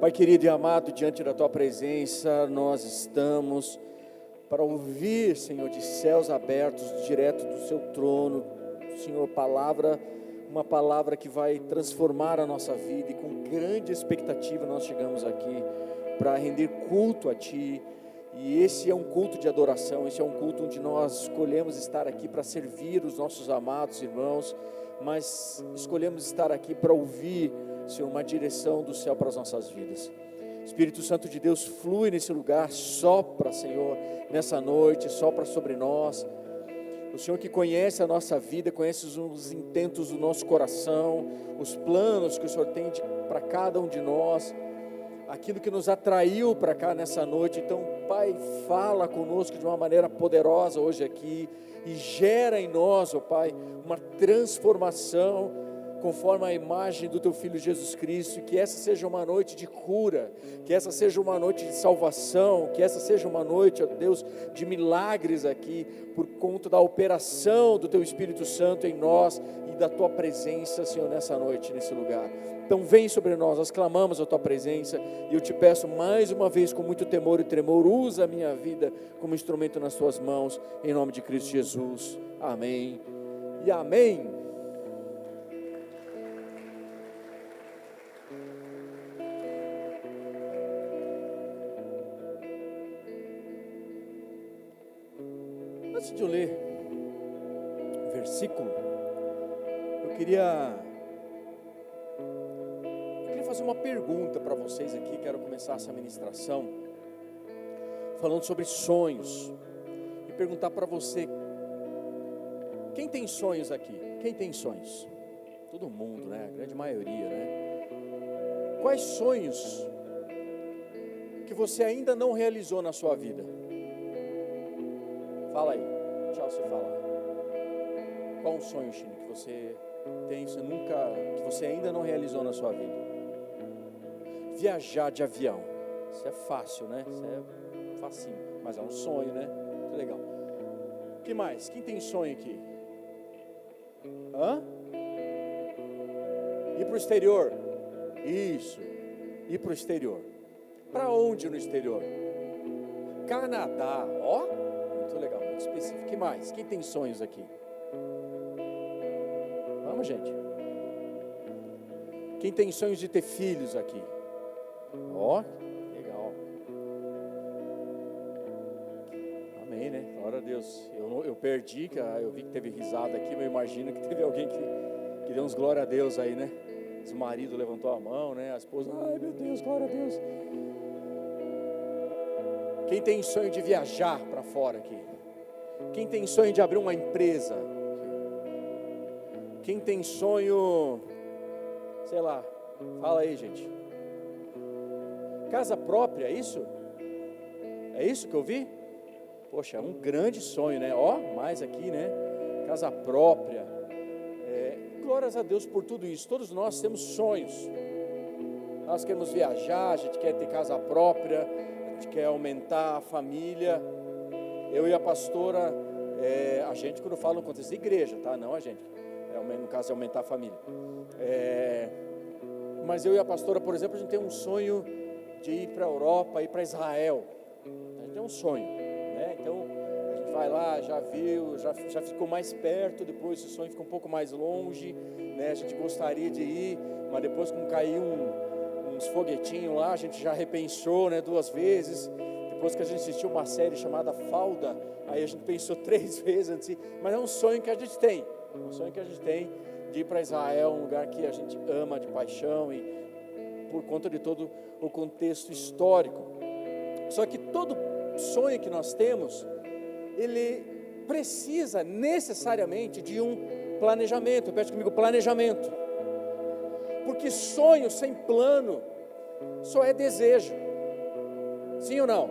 Pai querido e amado, diante da Tua presença, nós estamos para ouvir, Senhor, de céus abertos, direto do Seu trono, Senhor, uma palavra que vai transformar a nossa vida, e com grande expectativa nós chegamos aqui para render culto a Ti. E esse é um culto de adoração, esse é um culto onde nós escolhemos estar aqui para servir os nossos amados irmãos, mas escolhemos estar aqui para ouvir, Senhor, uma direção do céu para as nossas vidas. Espírito Santo de Deus, flui nesse lugar, sopra, Senhor, nessa noite, sopra sobre nós. O Senhor que conhece a nossa vida, conhece os intentos do nosso coração, os planos que o Senhor tem para cada um de nós, aquilo que nos atraiu para cá nessa noite. Então, Pai, fala conosco de uma maneira poderosa hoje aqui, e gera em nós, ó Pai, uma transformação conforme a imagem do Teu Filho Jesus Cristo, e que essa seja uma noite de cura, que essa seja uma noite de salvação, que essa seja uma noite, ó Deus, de milagres aqui, por conta da operação do Teu Espírito Santo em nós, e da Tua presença, Senhor, nessa noite, nesse lugar. Então vem sobre nós clamamos a Tua presença, e eu te peço mais uma vez, com muito temor e tremor, usa a minha vida como instrumento nas Tuas mãos, em nome de Cristo Jesus, amém e amém. Antes de eu ler o versículo, eu queria fazer uma pergunta para vocês aqui. Quero começar essa ministração falando sobre sonhos, e perguntar para você: quem tem sonhos aqui? Quem tem sonhos? Todo mundo, né? A grande maioria, né? Quais sonhos que você ainda não realizou na sua vida? Fala aí, tchau, você fala. Qual um sonho, Chine, que você tem, que você ainda não realizou na sua vida? Viajar de avião, isso é fácil, né? Isso é facinho, mas é um sonho, né? Muito legal. O que mais? Quem tem sonho aqui? Ir para o exterior? Isso, ir para o exterior. Para onde no exterior? Canadá, ó, muito legal, muito específico. O que mais? Quem tem sonhos aqui? Vamos, gente. Quem tem sonhos de ter filhos aqui? Ó, legal. Amém, né? Glória a Deus. Eu perdi, eu vi que teve risada aqui, mas eu imagino que teve alguém que deu uns glória a Deus aí, né? O marido levantou a mão, né? A esposa, ai meu Deus, glória a Deus. Quem tem sonho de viajar para fora aqui? Quem tem sonho de abrir uma empresa? Quem tem sonho, sei lá, fala aí, gente. Casa própria, é isso? É isso que eu vi? Poxa, é um grande sonho, né? Ó, mais aqui, né? Casa própria. Glórias a Deus por tudo isso. Todos nós temos sonhos. Nós queremos viajar, a gente quer ter casa própria, a gente quer aumentar a família. Eu e a pastora, a gente, quando eu falo no contexto da igreja, tá? Não a gente. No caso é aumentar a família. Mas eu e a pastora, por exemplo, a gente tem um sonho de ir para a Europa, ir para Israel. A gente tem um sonho, né? Então a gente vai lá, já viu, já ficou mais perto. Depois esse sonho fica um pouco mais longe, né? A gente gostaria de ir, mas depois, como caiu uns foguetinhos lá, a gente já repensou, né, 2 vezes. Depois que a gente assistiu uma série chamada Falda, aí a gente pensou 3 vezes antes de ir. Mas é um sonho que a gente tem, um sonho que a gente tem de ir para Israel, um lugar que a gente ama de paixão, e por conta de todo o contexto histórico. Só que todo sonho que nós temos, ele precisa necessariamente de um planejamento. Repete comigo, planejamento. Porque sonho sem plano só é desejo. Sim ou não?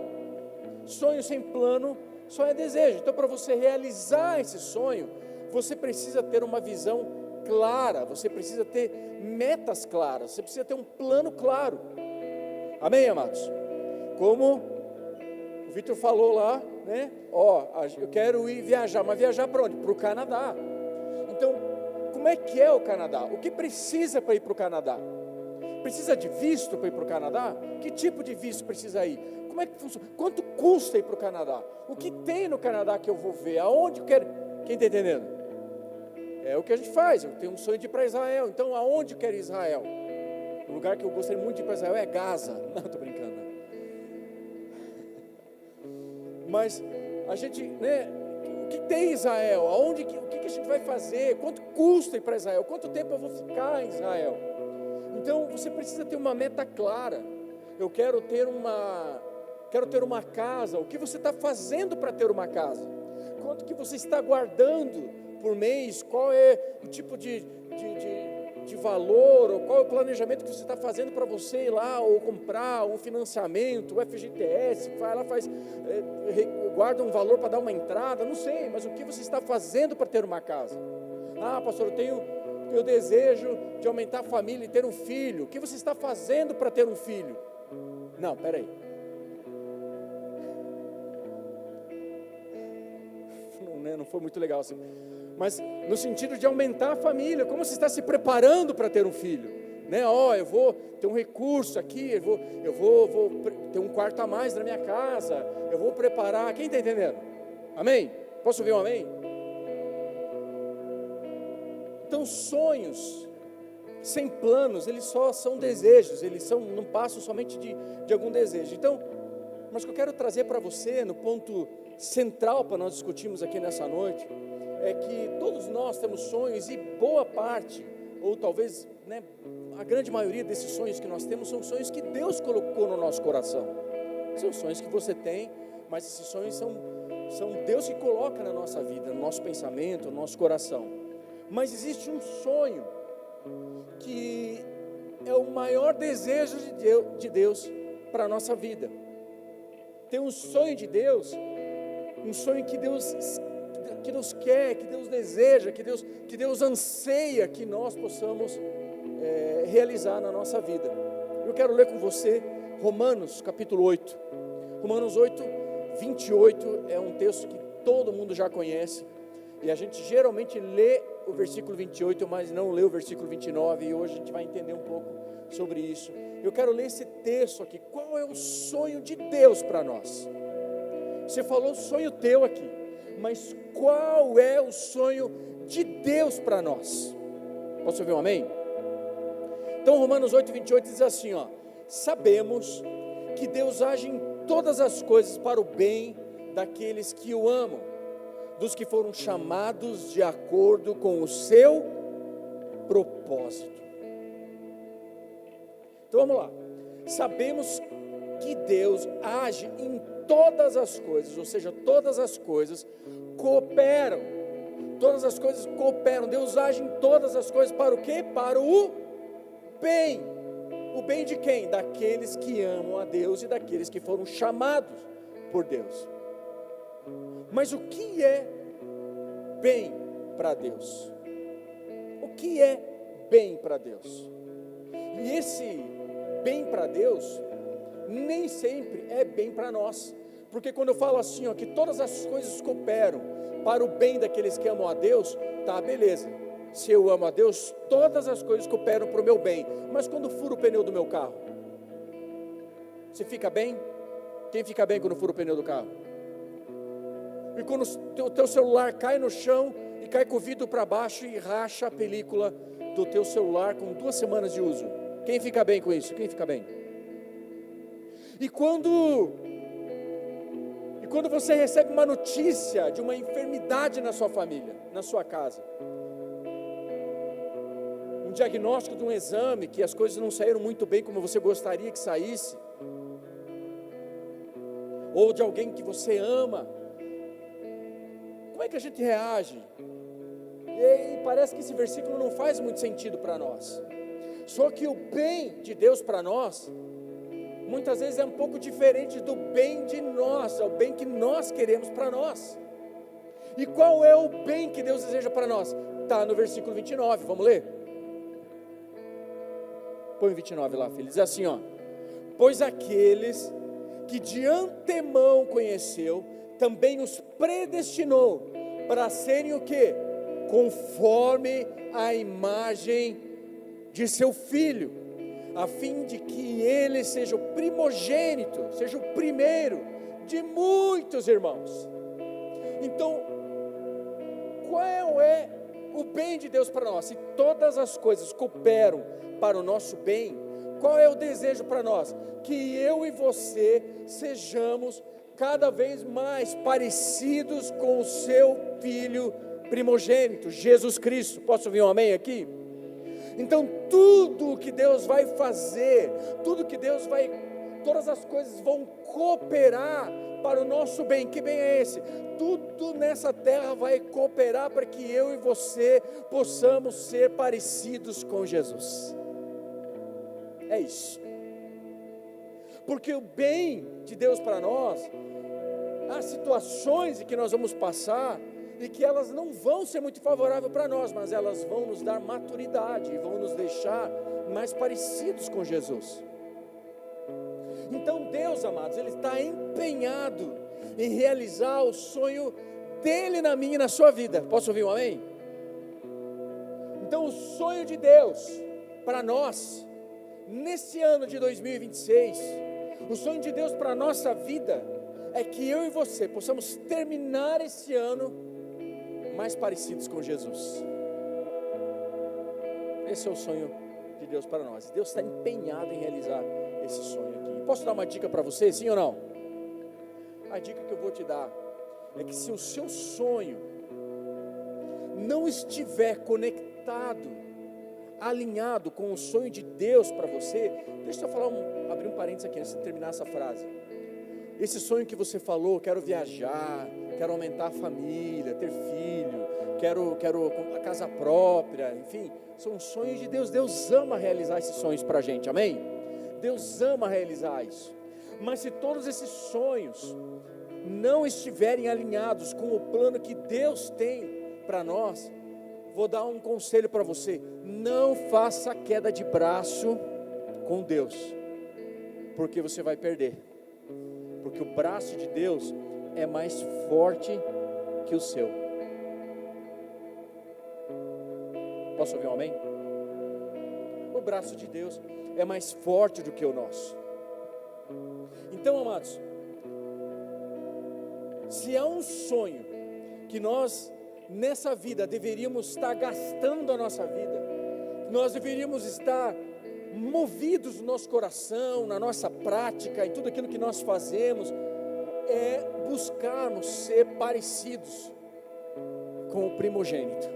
Sonho sem plano só é desejo. Então, para você realizar esse sonho, você precisa ter uma visão clara, você precisa ter metas claras, você precisa ter um plano claro. Amém, amados? Como o Vitor falou lá, né? Eu quero ir viajar, mas viajar para onde? Para o Canadá. Então, como é que é o Canadá? O que precisa para ir para o Canadá? Precisa de visto para ir para o Canadá? Que tipo de visto precisa ir? Como é que funciona? Quanto custa ir para o Canadá? O que tem no Canadá que eu vou ver? Aonde eu quero? Quem está entendendo? É o que a gente faz. Eu tenho um sonho de ir para Israel. Então, aonde eu quero ir Israel? O lugar que eu gostaria muito de ir para Israel é Gaza. Não, estou brincando. Mas a gente, né? O que tem em Israel? O que a gente vai fazer? Quanto custa ir para Israel? Quanto tempo eu vou ficar em Israel? Então, você precisa ter uma meta clara. Eu quero ter uma casa. O que você está fazendo para ter uma casa? Quanto que você está guardando por mês? Qual é o tipo de valor? Ou qual é o planejamento que você está fazendo para você ir lá ou comprar um financiamento, o FGTS, vai lá, guarda um valor para dar uma entrada, não sei, mas o que você está fazendo para ter uma casa? Ah, pastor, eu tenho o desejo de aumentar a família e ter um filho. O que você está fazendo para ter um filho? Não, peraí. Não foi muito legal assim. Mas no sentido de aumentar a família, como você está se preparando para ter um filho? Né? Eu vou ter um recurso aqui, eu vou ter um quarto a mais na minha casa, eu vou preparar. Quem está entendendo? Amém? Posso ouvir um amém? Então, sonhos sem planos, eles só são desejos, não passam somente de algum desejo. Então, mas o que eu quero trazer para você, no ponto central para nós discutirmos aqui nessa noite, é que todos nós temos sonhos e boa parte, ou talvez, né, a grande maioria desses sonhos que nós temos são sonhos que Deus colocou no nosso coração. São sonhos que você tem, mas esses sonhos são Deus que coloca na nossa vida, no nosso pensamento, no nosso coração. Mas existe um sonho que é o maior desejo de Deus para a nossa vida. Tem um sonho de Deus, um sonho que Deus quer, que Deus deseja, que Deus anseia que nós possamos realizar na nossa vida. Eu quero ler com você Romanos capítulo 8. Romanos 8, 28 é um texto que todo mundo já conhece, e a gente geralmente lê o versículo 28, mas não lê o versículo 29, e hoje a gente vai entender um pouco sobre isso. Eu quero ler esse texto aqui. Qual é o sonho de Deus para nós? Você falou sonho teu aqui, mas qual é o sonho de Deus para nós? Posso ouvir um amém? Então Romanos 8, 28 diz assim, sabemos que Deus age em todas as coisas para o bem daqueles que o amam, dos que foram chamados de acordo com o seu propósito. Então vamos lá. Sabemos que Deus age em todas as coisas, ou seja, todas as coisas cooperam. Todas as coisas cooperam. Deus age em todas as coisas para o quê? Para o bem. O bem de quem? Daqueles que amam a Deus e daqueles que foram chamados por Deus. Mas o que é bem para Deus? O que é bem para Deus? E esse bem para Deus nem sempre é bem para nós. Porque quando eu falo assim, que todas as coisas cooperam para o bem daqueles que amam a Deus, tá, beleza. Se eu amo a Deus, todas as coisas cooperam para o meu bem. Mas quando furo o pneu do meu carro, você fica bem? Quem fica bem quando fura o pneu do carro? E quando o teu celular cai no chão e cai com o vidro para baixo e racha a película do teu celular com 2 semanas de uso, quem fica bem com isso? Quem fica bem? E quando você recebe uma notícia de uma enfermidade na sua família, na sua casa, um diagnóstico de um exame, que as coisas não saíram muito bem como você gostaria que saísse, ou de alguém que você ama, como é que a gente reage? E parece que esse versículo não faz muito sentido para nós. Só que o bem de Deus para nós, muitas vezes é um pouco diferente do bem de nós, é o bem que nós queremos para nós. E qual é o bem que Deus deseja para nós? Está no versículo 29, vamos ler? Põe o 29 lá, filho, diz assim, pois aqueles que de antemão conheceu, também os predestinou, para serem o quê? Conforme a imagem de seu Filho, a fim de que ele seja o primogênito, seja o primeiro de muitos irmãos. Então, qual é o bem de Deus para nós? Se todas as coisas cooperam para o nosso bem, qual é o desejo para nós? Que eu e você sejamos cada vez mais parecidos com o seu Filho primogênito, Jesus Cristo. Posso ouvir um amém aqui? Então tudo que Deus vai fazer, todas as coisas vão cooperar para o nosso bem. Que bem é esse? Tudo nessa terra vai cooperar para que eu e você possamos ser parecidos com Jesus. É isso. Porque o bem de Deus para nós, há situações em que nós vamos passar e que elas não vão ser muito favoráveis para nós, mas elas vão nos dar maturidade e vão nos deixar mais parecidos com Jesus. Então Deus, amados, Ele está empenhado em realizar o sonho dEle na minha e na sua vida. Posso ouvir um amém? Então o sonho de Deus para nós, nesse ano de 2026, o sonho de Deus para a nossa vida, é que eu e você possamos terminar esse ano mais parecidos com Jesus. Esse é o sonho de Deus para nós. Deus está empenhado em realizar esse sonho aqui. Posso dar uma dica para você, sim ou não? A dica que eu vou te dar é que se o seu sonho não estiver conectado, alinhado com o sonho de Deus para você, deixa eu abrir um parênteses aqui antes de terminar essa frase. Esse sonho que você falou, quero viajar, quero aumentar a família, ter filho, quero a casa própria, enfim, são sonhos de Deus. Deus ama realizar esses sonhos para a gente, amém? Deus ama realizar isso. Mas se todos esses sonhos não estiverem alinhados com o plano que Deus tem para nós, vou dar um conselho para você: não faça queda de braço com Deus, porque você vai perder. Porque o braço de Deus é mais forte que o seu. Posso ouvir um amém? O braço de Deus é mais forte do que o nosso. Então, amados, se há um sonho que nós nessa vida deveríamos estar gastando a nossa vida, nós deveríamos estar movidos no nosso coração, na nossa prática, em tudo aquilo que nós fazemos, é buscarmos ser parecidos com o primogênito,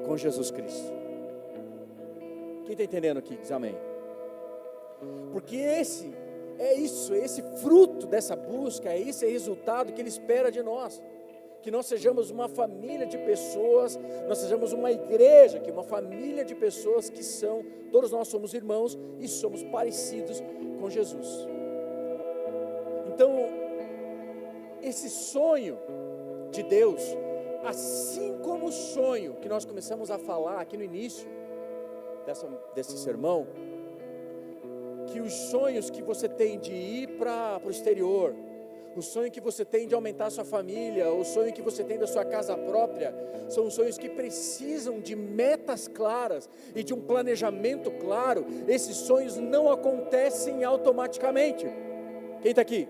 com Jesus Cristo. Quem está entendendo aqui, diz amém. Porque esse fruto dessa busca, esse resultado que Ele espera de nós. Que nós sejamos uma família de pessoas, nós sejamos uma igreja, uma família de pessoas que todos nós somos irmãos e somos parecidos com Jesus. Então, esse sonho de Deus, assim como o sonho que nós começamos a falar aqui no início desse sermão, que os sonhos que você tem de ir para o exterior, o sonho que você tem de aumentar a sua família, o sonho que você tem da sua casa própria, são sonhos que precisam de metas claras e de um planejamento claro. Esses sonhos não acontecem automaticamente. Quem está aqui?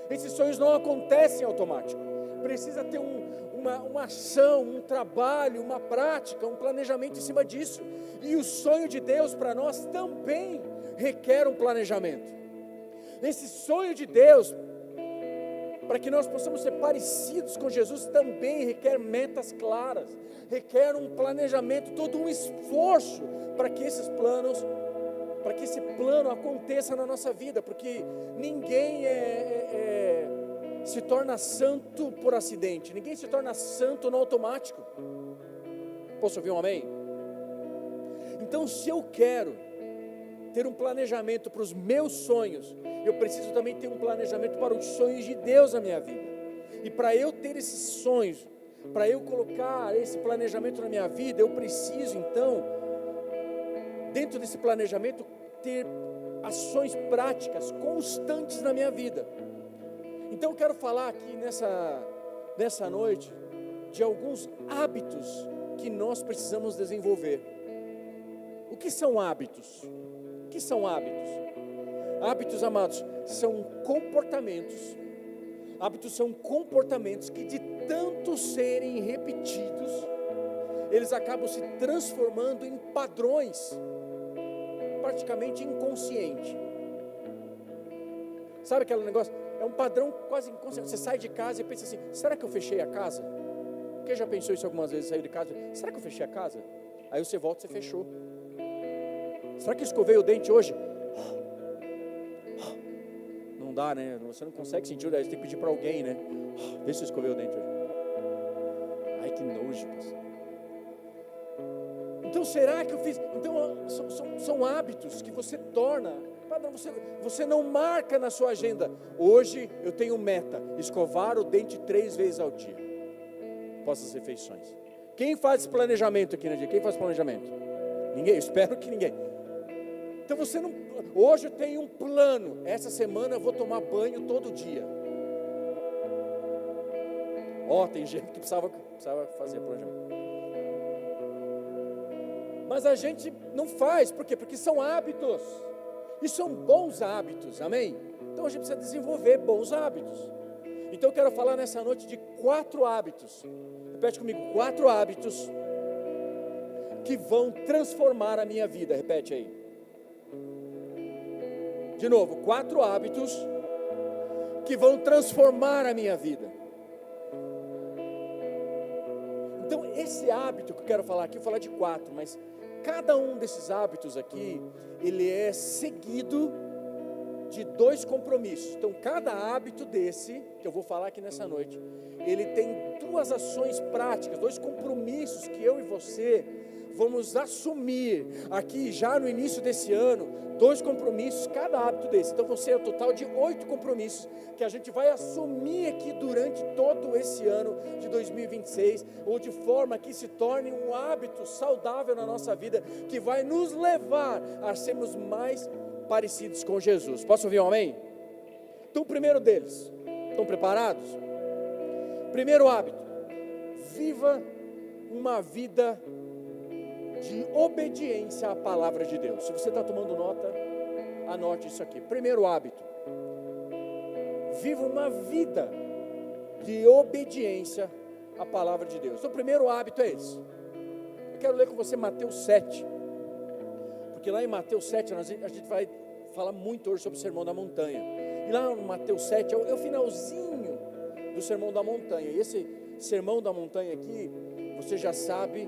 Esses sonhos não acontecem automático. Precisa ter uma ação, um trabalho, uma prática, um planejamento em cima disso. E o sonho de Deus para nós também requer um planejamento. Esse sonho de Deus, para que nós possamos ser parecidos com Jesus, também requer metas claras, requer um planejamento, todo um esforço para que esse plano aconteça na nossa vida, porque ninguém se torna santo por acidente, ninguém se torna santo no automático. Posso ouvir um amém? Então, se eu quero ter um planejamento para os meus sonhos, eu preciso também ter um planejamento para os sonhos de Deus na minha vida. E para eu ter esses sonhos, para eu colocar esse planejamento na minha vida, eu preciso então, dentro desse planejamento, ter ações práticas, constantes na minha vida. Então eu quero falar aqui nessa noite, de alguns hábitos que nós precisamos desenvolver. O que são hábitos? que são hábitos? Hábitos, amados, são comportamentos. Hábitos são comportamentos que, de tanto serem repetidos, eles acabam se transformando em padrões, praticamente inconsciente. Sabe aquele negócio? É um padrão quase inconsciente. Você sai de casa e pensa assim: será que eu fechei a casa? Quem já pensou isso algumas vezes? Saiu de casa, será que eu fechei a casa? Aí você volta e você fechou. Será que escovei o dente hoje? Não dá, né? Você não consegue sentir, você tem que pedir para alguém, né? Vê se eu escovei o dente hoje. Ai, que nojo. Então será que eu fiz? Então são hábitos que você torna. Você não marca na sua agenda: hoje eu tenho meta, escovar o dente 3 vezes ao dia, após as refeições. Quem faz esse planejamento aqui no dia? Quem faz planejamento? Ninguém, eu espero que ninguém. Então você não, hoje eu tenho um plano, essa semana eu vou tomar banho todo dia. Tem gente que precisava fazer planejamento. Mas a gente não faz, por quê? Porque são hábitos, e são bons hábitos, amém? Então a gente precisa desenvolver bons hábitos. Então eu quero falar nessa noite de 4 hábitos, repete comigo, 4 hábitos que vão transformar a minha vida, repete aí. De novo, 4 hábitos que vão transformar a minha vida. Então esse hábito que eu quero falar aqui, eu vou falar de 4, mas cada um desses hábitos aqui, ele é seguido de 2 compromissos. Então cada hábito desse, que eu vou falar aqui nessa noite, ele tem 2 ações práticas, 2 compromissos que eu e você vamos assumir aqui já no início desse ano, 2 compromissos, cada hábito desse. Então vão ser um total de 8 compromissos que a gente vai assumir aqui durante todo esse ano de 2026, ou de forma que se torne um hábito saudável na nossa vida, que vai nos levar a sermos mais parecidos com Jesus. Posso ouvir um amém? Então o primeiro deles, estão preparados? Primeiro hábito: viva uma vida de obediência à palavra de Deus. Se você está tomando nota, anote isso aqui. Primeiro hábito: viva uma vida de obediência à palavra de Deus. Então, o primeiro hábito é esse. Eu quero ler com você Mateus 7, porque lá em Mateus 7 a gente vai falar muito hoje sobre o Sermão da Montanha. E lá no Mateus 7 é o finalzinho do Sermão da Montanha. E esse Sermão da Montanha aqui, você já sabe,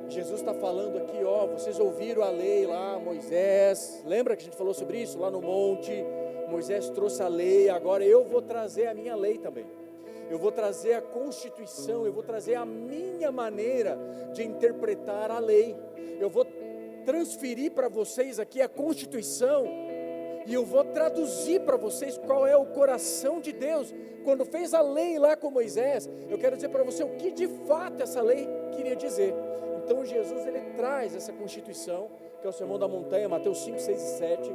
Jesus está falando aqui, vocês ouviram a lei lá, Moisés, lembra que a gente falou sobre isso lá no monte? Moisés trouxe a lei, agora eu vou trazer a minha lei também. Eu vou trazer a Constituição, eu vou trazer a minha maneira de interpretar a lei. Eu vou transferir para vocês aqui a Constituição, e eu vou traduzir para vocês qual é o coração de Deus. Quando fez a lei lá com Moisés, eu quero dizer para você o que de fato essa lei queria dizer. Então Jesus, ele traz essa Constituição, que é o Sermão da Montanha, Mateus 5, 6 e 7,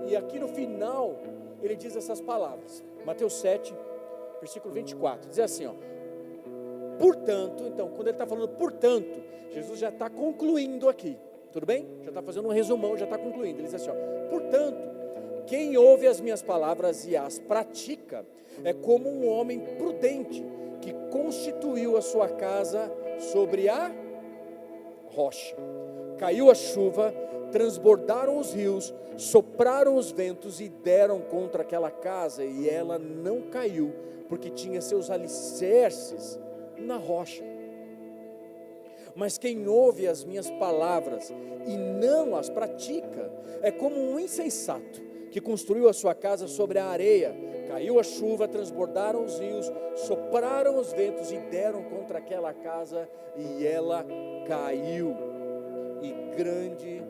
e aqui no final, ele diz essas palavras, Mateus 7, versículo 24, diz assim, portanto, então, quando ele está falando portanto, Jesus já está concluindo aqui, tudo bem? Já está fazendo um resumão, já está concluindo, ele diz assim, portanto, quem ouve as minhas palavras e as pratica, é como um homem prudente, que constituiu a sua casa sobre a rocha. Caiu a chuva, transbordaram os rios, sopraram os ventos e deram contra aquela casa, e ela não caiu, porque tinha seus alicerces na rocha. Mas quem ouve as minhas palavras e não as pratica, é como um insensato, que construiu a sua casa sobre a areia. Caiu a chuva, transbordaram os rios, sopraram os ventos e deram contra aquela casa, e ela caiu, e grande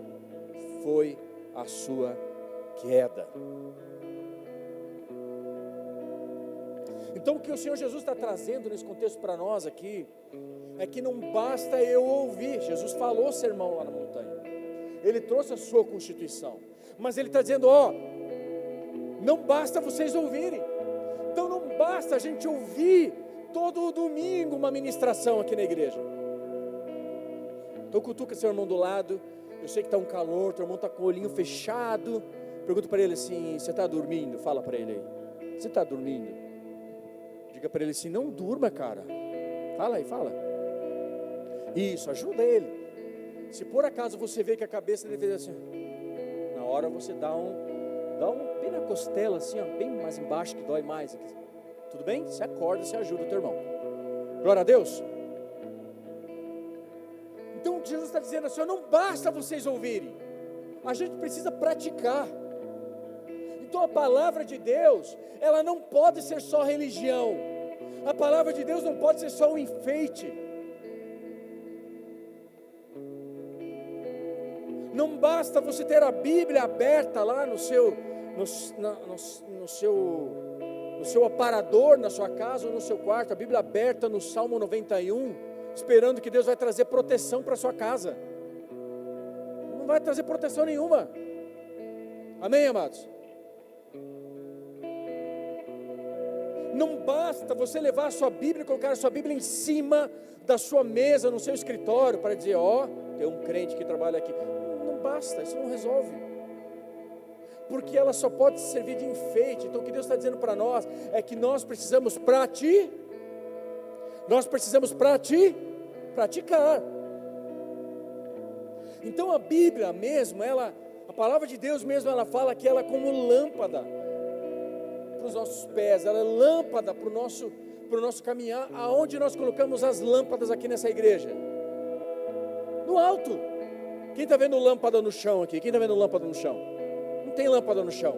foi a sua queda. Então o que o Senhor Jesus está trazendo nesse contexto para nós aqui, é que não basta eu ouvir. Jesus falou o sermão lá na montanha, ele trouxe a sua Constituição, mas ele está dizendo, não basta vocês ouvirem. Então não basta a gente ouvir todo domingo uma ministração aqui na igreja. Então cutuca seu irmão do lado Eu sei que está um calor, teu irmão está com o olhinho fechado. Pergunta para ele assim: você está dormindo? Fala para ele aí. Você está dormindo? Diga para ele assim: não durma, cara. Fala aí, fala. Isso, ajuda ele. Se por acaso você vê que a cabeça dele fez assim, na hora você dá um bem na costela assim, ó, bem mais embaixo, que dói mais. Tudo bem? Você acorda, você ajuda o teu irmão. Glória a Deus. Então Jesus está dizendo assim: não basta vocês ouvirem, a gente precisa praticar. Então a palavra de Deus, ela não pode ser só religião. A palavra de Deus não pode ser só um enfeite. Não basta você ter a Bíblia aberta lá no seu aparador, na sua casa ou no seu quarto, a Bíblia aberta no Salmo 91, esperando que Deus vai trazer proteção para a sua casa. Não vai trazer proteção nenhuma. Amém, amados? Não basta você levar a sua Bíblia e colocar a sua Bíblia em cima da sua mesa, no seu escritório, para dizer: ó, tem um crente que trabalha aqui. Não basta, isso não resolve. Porque ela só pode servir de enfeite. Então o que Deus está dizendo para nós é que nós precisamos praticar. Então a Bíblia mesmo, a palavra de Deus mesmo, ela fala que ela é como lâmpada para os nossos pés, ela é lâmpada para o nosso caminhar. Aonde nós colocamos as lâmpadas aqui nessa igreja? No alto. Quem está vendo lâmpada no chão aqui? Quem está vendo lâmpada no chão? Não tem lâmpada no chão.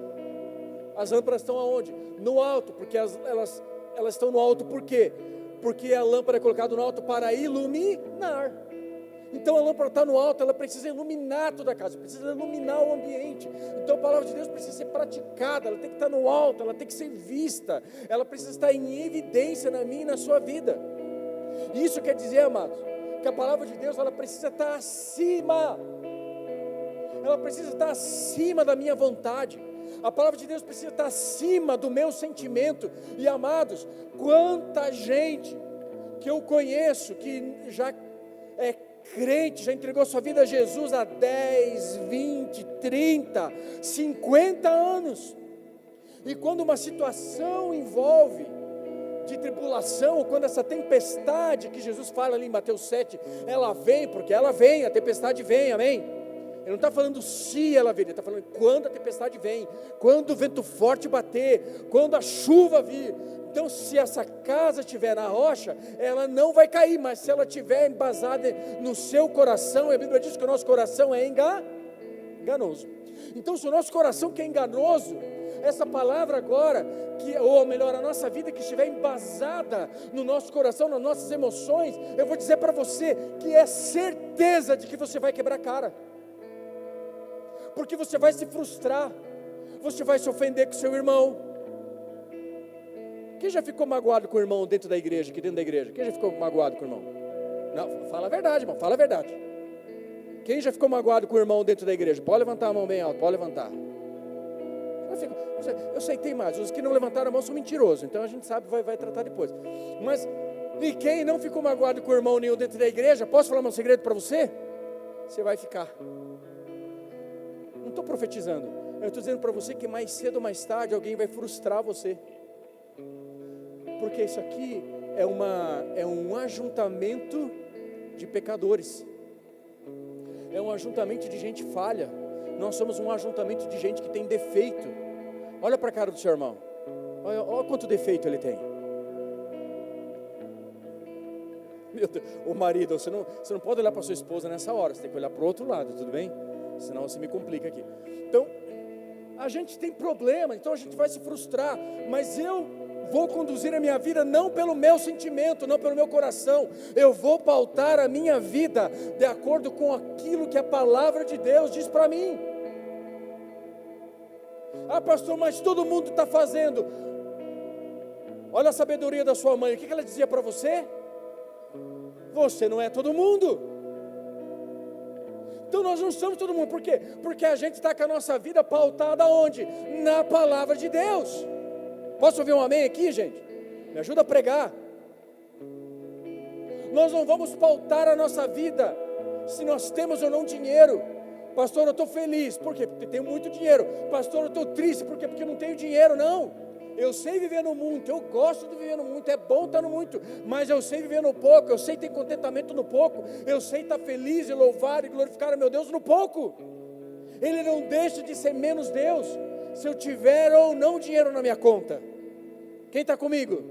As lâmpadas estão aonde? No alto, porque elas estão no alto. Por quê? Porque a lâmpada é colocada no alto para iluminar. Então a lâmpada está no alto, ela precisa iluminar toda a casa, precisa iluminar o ambiente. Então a palavra de Deus precisa ser praticada, ela tem que estar no alto, ela tem que ser vista, ela precisa estar em evidência na minha e na sua vida. E isso quer dizer, amados, que a palavra de Deus, ela precisa estar acima, ela precisa estar acima da minha vontade. A palavra de Deus precisa estar acima do meu sentimento. E amados, quanta gente que eu conheço que já é crente, já entregou sua vida a Jesus há 10, 20, 30, 50 anos. E quando uma situação envolve de tribulação, ou quando essa tempestade que Jesus fala ali em Mateus 7, ela vem, porque ela vem, a tempestade vem, amém? Ele não está falando se ela vir, ele está falando quando a tempestade vem, quando o vento forte bater, quando a chuva vir. Então se essa casa estiver na rocha, ela não vai cair, mas se ela estiver embasada no seu coração, a Bíblia diz que o nosso coração é enganoso. Então se o nosso coração que é enganoso, essa palavra agora, ou melhor, a nossa vida que estiver embasada no nosso coração, nas nossas emoções, eu vou dizer para você que é certeza de que você vai quebrar a cara. Porque você vai se frustrar, você vai se ofender com seu irmão. Quem já ficou magoado com o irmão dentro da igreja, aqui dentro da igreja? Quem já ficou magoado com o irmão? Não, fala a verdade, irmão, fala a verdade. Quem já ficou magoado com o irmão dentro da igreja? Pode levantar a mão bem alto, pode levantar. Eu sei que tem mais, os que não levantaram a mão são mentirosos, então a gente sabe, vai tratar depois. Mas, e quem não ficou magoado com o irmão nenhum dentro da igreja, posso falar um segredo para você? Você vai ficar. Não estou profetizando, eu estou dizendo para você que mais cedo ou mais tarde alguém vai frustrar você. Porque isso aqui é um ajuntamento de pecadores, é um ajuntamento de gente falha. Nós somos um ajuntamento de gente que tem defeito. Olha para a cara do seu irmão, olha quanto defeito ele tem. Meu Deus, o marido, você não pode olhar para sua esposa nessa hora, você tem que olhar para o outro lado, tudo bem? Senão você me complica aqui. Então, a gente tem problema, então a gente vai se frustrar, mas eu vou conduzir a minha vida não pelo meu sentimento, não pelo meu coração. Eu vou pautar a minha vida de acordo com aquilo que a palavra de Deus diz para mim. Ah, pastor, mas todo mundo está fazendo. Olha a sabedoria da sua mãe, o que ela dizia para você? Você não é todo mundo. Então nós não somos todo mundo. Por quê? Porque a gente está com a nossa vida pautada onde? Na palavra de Deus. Posso ouvir um amém aqui, gente? Me ajuda a pregar. Nós não vamos pautar a nossa vida se nós temos ou não dinheiro. Pastor, eu estou feliz. Por quê? Porque tenho muito dinheiro. Pastor, eu estou triste. Por quê? Porque não tenho dinheiro. Não. Eu sei viver no muito. Eu gosto de viver no muito. É bom estar no muito. Mas eu sei viver no pouco. Eu sei ter contentamento no pouco. Eu sei estar feliz e louvar e glorificar a meu Deus no pouco. Ele não deixa de ser menos Deus se eu tiver ou não dinheiro na minha conta. Quem está comigo?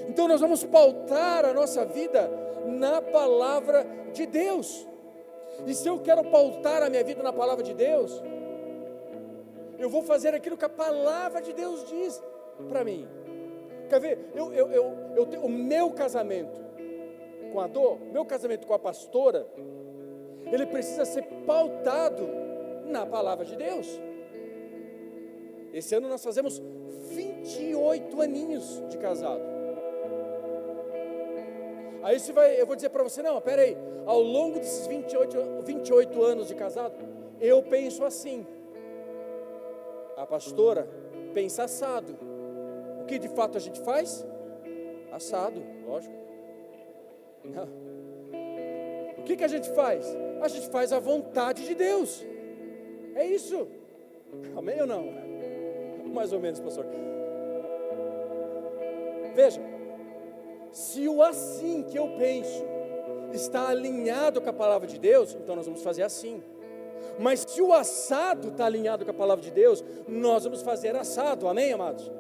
Então nós vamos pautar a nossa vida na palavra de Deus. E se eu quero pautar a minha vida na palavra de Deus, eu vou fazer aquilo que a palavra de Deus diz para mim. Quer ver? Eu tenho o meu casamento com a Dô, meu casamento com a pastora, ele precisa ser pautado na palavra de Deus. Esse ano nós fazemos 28 aninhos de casado. Aí eu vou dizer para você, não, espera aí, ao longo desses 28 anos de casado, eu penso assim. A pastora pensa assado. O que de fato a gente faz? Assado, lógico. Não. O que a gente faz? A gente faz a vontade de Deus. É isso. Amém ou não? Mais ou menos, pastor. Veja, se o assim que eu penso está alinhado com a palavra de Deus, então nós vamos fazer assim. Mas se o assado está alinhado com a palavra de Deus, nós vamos fazer assado, amém, amados?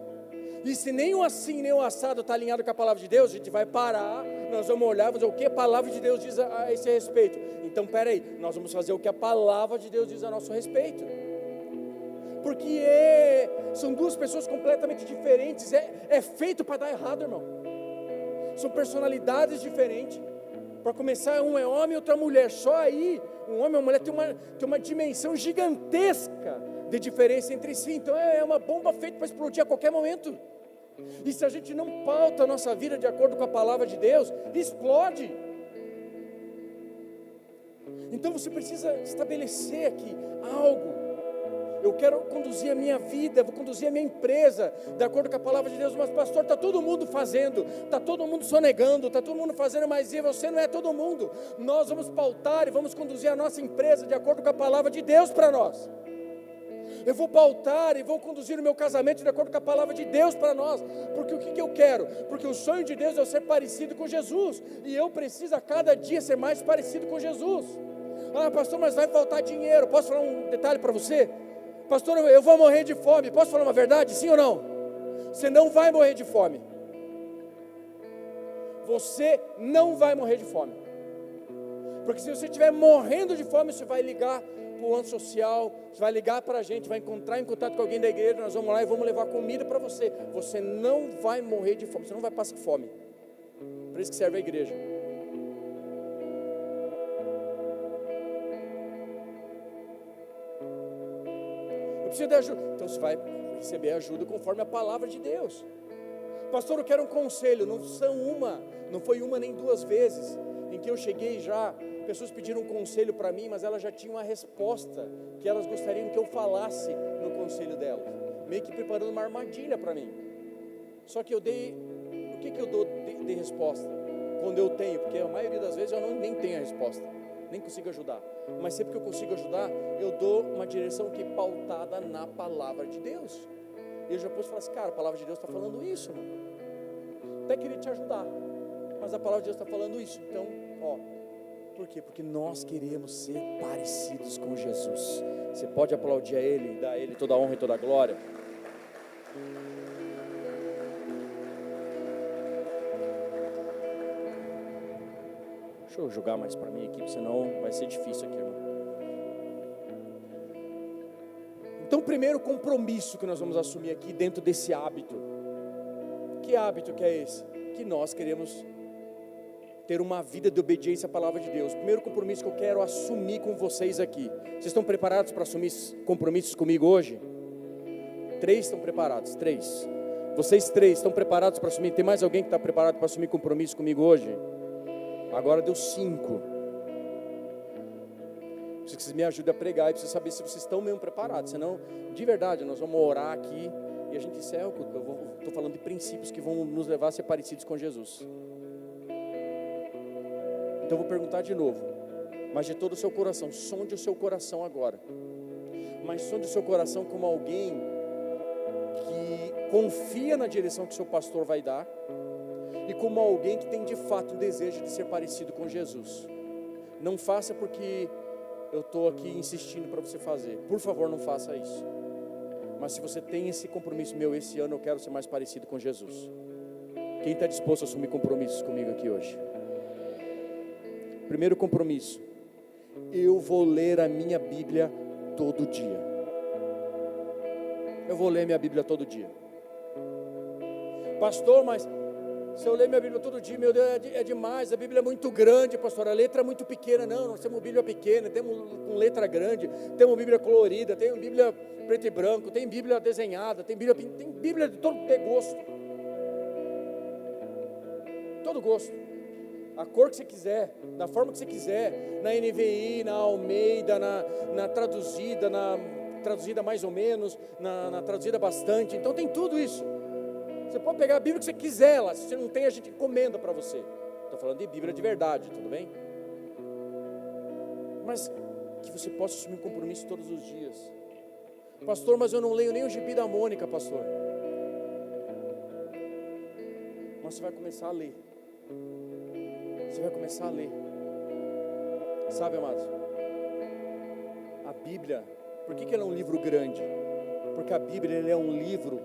E se nem o assim, nem o assado está alinhado com a palavra de Deus, a gente vai parar, nós vamos olhar, vamos dizer o que a palavra de Deus diz a esse respeito. Então, peraí, nós vamos fazer o que a palavra de Deus diz a nosso respeito. Porque são duas pessoas completamente diferentes, é feito para dar errado, irmão. São personalidades diferentes. Para começar, um é homem e outro é mulher. Só aí, um homem e uma mulher tem uma dimensão gigantesca de diferença entre si. Então é uma bomba feita para explodir a qualquer momento. E se a gente não pauta a nossa vida de acordo com a palavra de Deus, explode. Então você precisa estabelecer aqui algo. Eu quero conduzir a minha vida, vou conduzir a minha empresa de acordo com a palavra de Deus. Mas pastor, está todo mundo fazendo, está todo mundo sonegando, está todo mundo fazendo, mas você não é todo mundo. Nós vamos pautar e vamos conduzir a nossa empresa de acordo com a palavra de Deus para nós. Eu vou pautar e vou conduzir o meu casamento de acordo com a palavra de Deus para nós. Porque o que eu quero? Porque o sonho de Deus é eu ser parecido com Jesus. E eu preciso a cada dia ser mais parecido com Jesus. Ah, pastor, mas vai faltar dinheiro. Posso falar um detalhe para você? Pastor, eu vou morrer de fome. Posso falar uma verdade? Sim ou não? Você não vai morrer de fome. Você não vai morrer de fome. Porque se você estiver morrendo de fome, você vai ligar para o antissocial, você vai ligar para a gente, vai entrar em contato com alguém da igreja, nós vamos lá e vamos levar comida para você. Você não vai morrer de fome, você não vai passar fome. Por isso que serve a igreja. Eu preciso de ajuda. Então você vai receber ajuda conforme a palavra de Deus. Pastor, eu quero um conselho. Não foi uma nem duas vezes em que eu cheguei já, pessoas pediram um conselho para mim, mas elas já tinham a resposta que elas gostariam que eu falasse no conselho delas, meio que preparando uma armadilha para mim. Só que eu dei, o que eu dou de resposta? Quando eu tenho, porque a maioria das vezes eu nem tenho a resposta, nem consigo ajudar, mas sempre que eu consigo ajudar, eu dou uma direção que é pautada na palavra de Deus. E eu já posso falar assim, cara, a palavra de Deus está falando isso, mano. Até queria te ajudar, mas a palavra de Deus está falando isso. Então, por quê? Porque nós queremos ser parecidos com Jesus. Você pode aplaudir a Ele, dar a Ele toda a honra e toda a glória. Deixa eu jogar mais para mim aqui, senão vai ser difícil aqui, irmão. Então, o primeiro compromisso que nós vamos assumir aqui dentro desse hábito. Que hábito que é esse? Que nós queremos ter uma vida de obediência à palavra de Deus. O primeiro compromisso que eu quero assumir com vocês aqui. Vocês estão preparados para assumir compromissos comigo hoje? 3 estão preparados, 3. Vocês 3 estão preparados para assumir? Tem mais alguém que está preparado para assumir compromisso comigo hoje? Agora deu 5. Preciso que vocês me ajudem a pregar e preciso saber se vocês estão mesmo preparados. Senão, de verdade, nós vamos orar aqui e a gente encerra. Eu estou falando de princípios que vão nos levar a ser parecidos com Jesus. Então eu vou perguntar de novo. mas de todo o seu coração. Sonde o seu coração agora, mas sonde o seu coração como alguém que confia na direção que o seu pastor vai dar, e como alguém que tem de fato um desejo de ser parecido com Jesus. Não faça porque eu estou aqui insistindo para você fazer, por favor, não faça isso. Mas se você tem esse compromisso, esse ano eu quero ser mais parecido com Jesus. Quem está disposto a assumir compromissos comigo aqui hoje? Primeiro compromisso: eu vou ler a minha Bíblia todo dia. Eu vou ler minha Bíblia todo dia. Pastor, mas se eu ler minha Bíblia todo dia, meu Deus, é demais, a Bíblia é muito grande, pastor, a letra é muito pequena. Não, nós temos Bíblia pequena, temos com letra grande, temos Bíblia colorida, temos Bíblia preto e branco, tem Bíblia desenhada, tem Bíblia de todo gosto. Todo gosto. A cor que você quiser, da forma que você quiser, na NVI, na Almeida, na traduzida mais ou menos, na traduzida bastante. Então tem tudo isso. Você pode pegar a Bíblia que você quiser lá. Se você não tem, a gente encomenda para você. Estou falando de Bíblia de verdade, tudo bem? Mas que você possa assumir um compromisso todos os dias. Pastor, mas eu não leio nem o Gibi da Mônica, pastor. Mas você vai começar a ler. Você vai começar a ler. Sabe, amados, a Bíblia, por que ela é um livro grande? Porque a Bíblia ela é um livro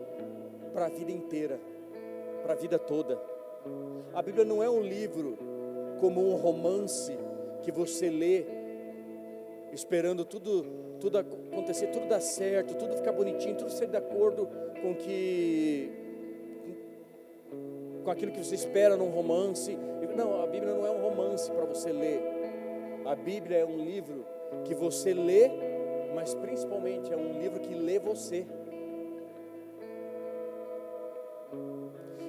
para a vida inteira, para a vida toda. A Bíblia não é um livro como um romance que você lê esperando tudo acontecer, tudo dar certo, tudo ficar bonitinho, tudo ser de acordo com aquilo que você espera num romance. Não, a Bíblia não é um romance para você ler. A Bíblia é um livro que você lê, mas principalmente é um livro que lê você.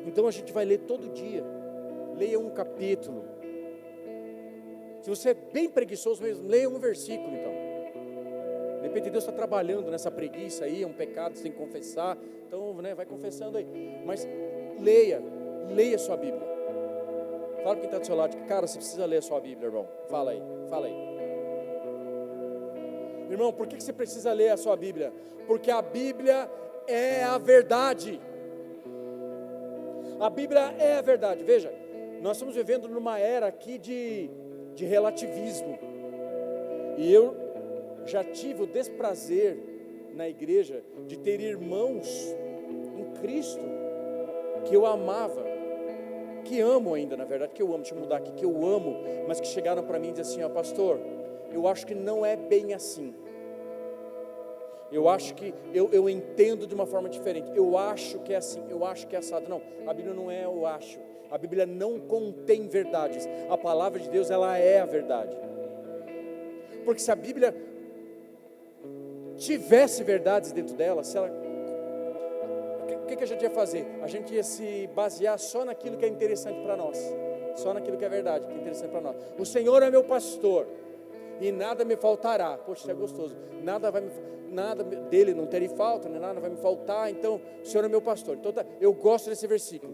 Então a gente vai ler todo dia. Leia um capítulo. Se você é bem preguiçoso mesmo, leia um versículo então. De repente Deus está trabalhando nessa preguiça aí, é um pecado, você tem que confessar. Então, vai confessando aí. Mas leia sua Bíblia. Fala para quem está do seu lado, cara, você precisa ler a sua Bíblia, irmão. Fala aí. Irmão, por que você precisa ler a sua Bíblia? Porque a Bíblia é a verdade. A Bíblia é a verdade. Veja, nós estamos vivendo numa era aqui de relativismo. E eu já tive o desprazer na igreja de ter irmãos em Cristo que eu amava, que amo ainda, na verdade, que eu amo, deixa eu mudar aqui, que eu amo, mas que chegaram para mim e disseram assim: pastor, eu acho que não é bem assim. Eu acho que eu entendo de uma forma diferente. Eu acho que é assim, eu acho que é assado. Não, a Bíblia não é eu acho. A Bíblia não contém verdades. A palavra de Deus, ela é a verdade. Porque se a Bíblia tivesse verdades dentro dela, o que a gente ia fazer? A gente ia se basear só naquilo que é interessante para nós. Só naquilo que é verdade, que é interessante para nós. O Senhor é meu pastor e nada me faltará. Poxa, isso é gostoso. Nada dele não terei falta, nada vai me faltar. Então, o Senhor é meu pastor. Então, eu gosto desse versículo.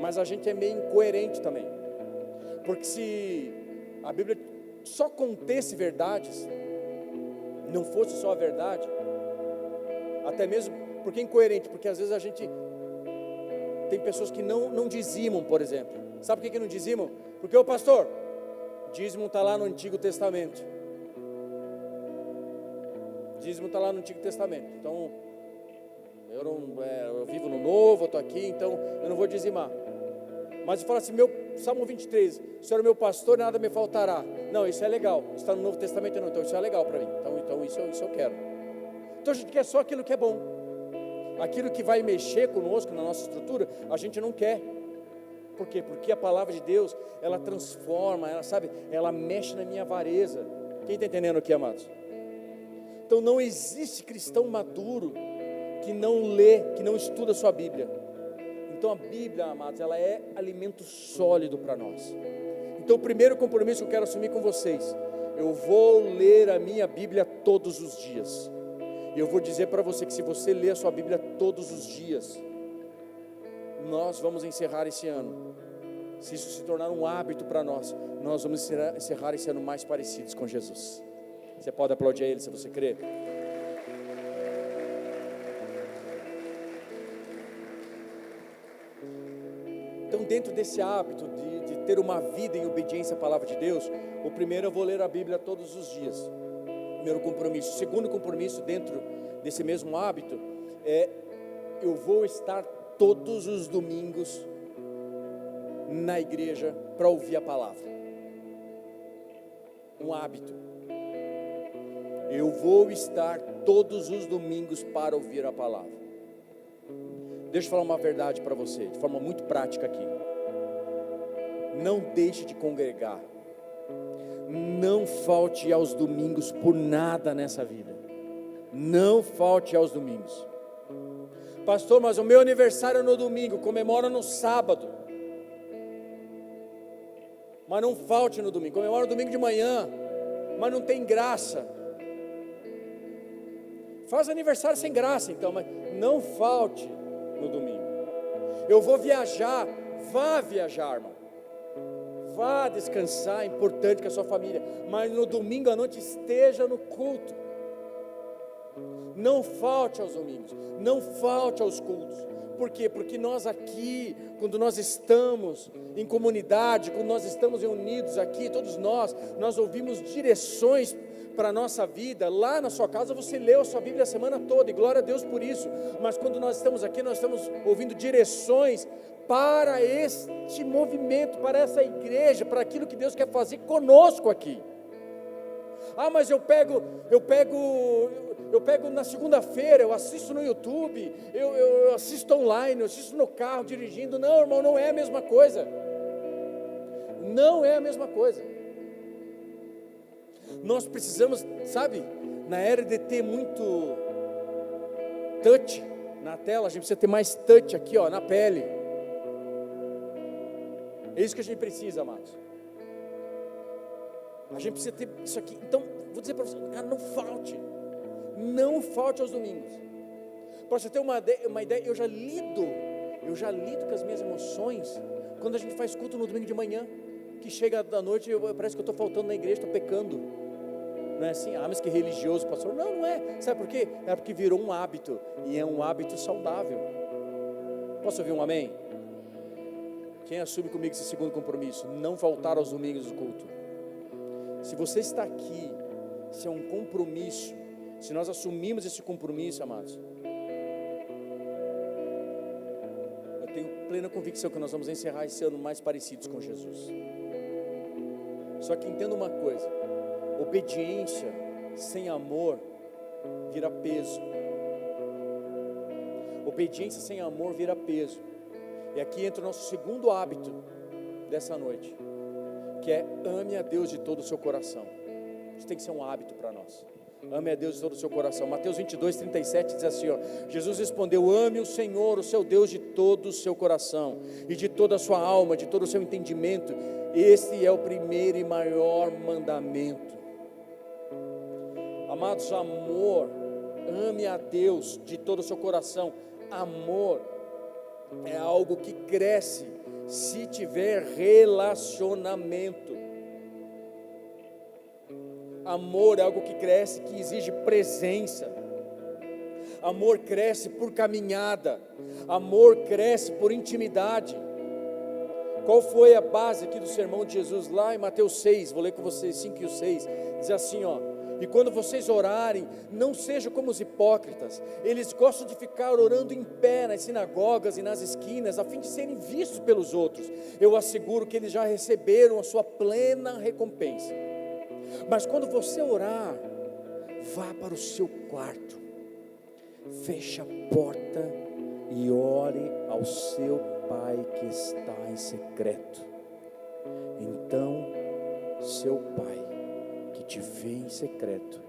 Mas a gente é meio incoerente também. Porque se a Bíblia só contesse verdades, não fosse só a verdade, até mesmo, porque é incoerente? Porque às vezes a gente tem pessoas que não dizimam, por exemplo. Sabe por que não dizimam? Porque, ô pastor, dízimo está lá no Antigo Testamento. Dízimo está lá no Antigo Testamento. Então, eu vivo no Novo, eu estou aqui, então eu não vou dizimar. Mas eu falo assim, Salmo 23, o Senhor é meu pastor, nada me faltará. Não, isso é legal. Está no Novo Testamento, não. Então isso é legal para mim. Então isso eu quero. Então a gente quer só aquilo que é bom. Aquilo que vai mexer conosco, na nossa estrutura, a gente não quer. Por quê? Porque a palavra de Deus, ela transforma, ela mexe na minha avareza. Quem está entendendo aqui, amados? Então não existe cristão maduro que não lê, que não estuda a sua Bíblia. Então a Bíblia, amados, ela é alimento sólido para nós. Então o primeiro compromisso que eu quero assumir com vocês: eu vou ler a minha Bíblia todos os dias. E eu vou dizer para você que se você ler a sua Bíblia todos os dias, nós vamos encerrar esse ano se isso se tornar um hábito para nós, nós vamos encerrar esse ano mais parecidos com Jesus. Você pode aplaudir a Ele se você crê. Então, dentro desse hábito de ter uma vida em obediência à palavra de Deus, o primeiro, eu vou ler a Bíblia todos os dias. Primeiro compromisso. O segundo compromisso dentro desse mesmo hábito é: eu vou estar todos os domingos na igreja para ouvir a palavra. Um hábito. Eu vou estar todos os domingos para ouvir a palavra. Deixa eu falar uma verdade para você, de forma muito prática aqui. Não deixe de congregar. Não falte aos domingos por nada nessa vida. Não falte aos domingos. Pastor, mas o meu aniversário é no domingo, comemora no sábado. Mas não falte no domingo, comemora no domingo de manhã, mas não tem graça. Faz aniversário sem graça então, mas não falte no domingo. Eu vou viajar, vá viajar, irmão. Vá descansar, é importante com a sua família, mas no domingo à noite esteja no culto. Não falte aos domingos, não falte aos cultos. Por quê? Porque nós aqui, quando nós estamos em comunidade, quando nós estamos reunidos aqui, todos nós ouvimos direções para a nossa vida. Lá na sua casa você leu a sua Bíblia a semana toda, e glória a Deus por isso. Mas quando nós estamos aqui, nós estamos ouvindo direções para este movimento, para essa igreja, para aquilo que Deus quer fazer conosco aqui. Ah, mas eu pego na segunda-feira, eu assisto no YouTube, eu assisto online, eu assisto no carro, dirigindo. Não, irmão, não é a mesma coisa. Não é a mesma coisa. Nós precisamos, sabe, na era de ter muito touch na tela, a gente precisa ter mais touch aqui, ó, na pele. É isso que a gente precisa, amados. A gente precisa ter isso aqui. Então, vou dizer para você, cara, não falte aos domingos. Para você ter uma ideia, eu já lido com as minhas emoções quando a gente faz culto no domingo de manhã, que chega da noite, parece que eu estou faltando na igreja, estou pecando. Não é assim? Ah, mas que religioso, pastor. Não, não é. Sabe por quê? É porque virou um hábito, e é um hábito saudável. Posso ouvir um amém? Quem assume comigo esse segundo compromisso? Não faltar aos domingos do culto. Se você está aqui, se é um compromisso, se nós assumimos esse compromisso, amados, eu tenho plena convicção que nós vamos encerrar esse ano mais parecidos com Jesus. Só que entenda uma coisa: obediência sem amor vira peso. Obediência sem amor vira peso. E aqui entra o nosso segundo hábito dessa noite, que é: ame a Deus de todo o seu coração. Isso tem que ser um hábito para nós. Ame a Deus de todo o seu coração. Mateus 22:37 diz assim, ó: Jesus respondeu: ame o Senhor, o seu Deus, de todo o seu coração, e de toda a sua alma, de todo o seu entendimento. Este é o primeiro e maior mandamento. Amados, amor, ame a Deus de todo o seu coração. Amor é algo que cresce se tiver relacionamento. Amor é algo que cresce, que exige presença. Amor cresce por caminhada. Amor cresce por intimidade. Qual foi a base aqui do sermão de Jesus lá em Mateus 6? Vou ler com vocês 5 e 6. Diz assim, ó: e quando vocês orarem, não sejam como os hipócritas. Eles gostam de ficar orando em pé nas sinagogas e nas esquinas, a fim de serem vistos pelos outros. Eu asseguro que eles já receberam a sua plena recompensa. Mas quando você orar, vá para o seu quarto, feche a porta e ore ao seu Pai que está em secreto. Então seu Pai que te vê em secreto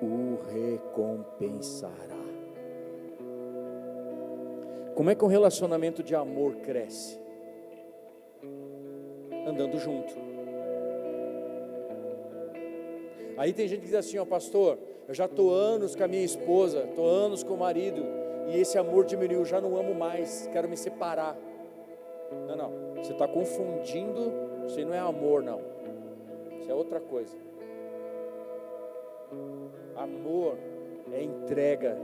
o recompensará. Como é que um relacionamento de amor cresce? Andando junto. Aí tem gente que diz assim, ó: pastor, eu já estou anos com a minha esposa, estou anos com o marido, e esse amor diminuiu, já não amo mais, quero me separar. Não, você está confundindo, isso aí não é amor, não, isso é outra coisa. Amor é entrega,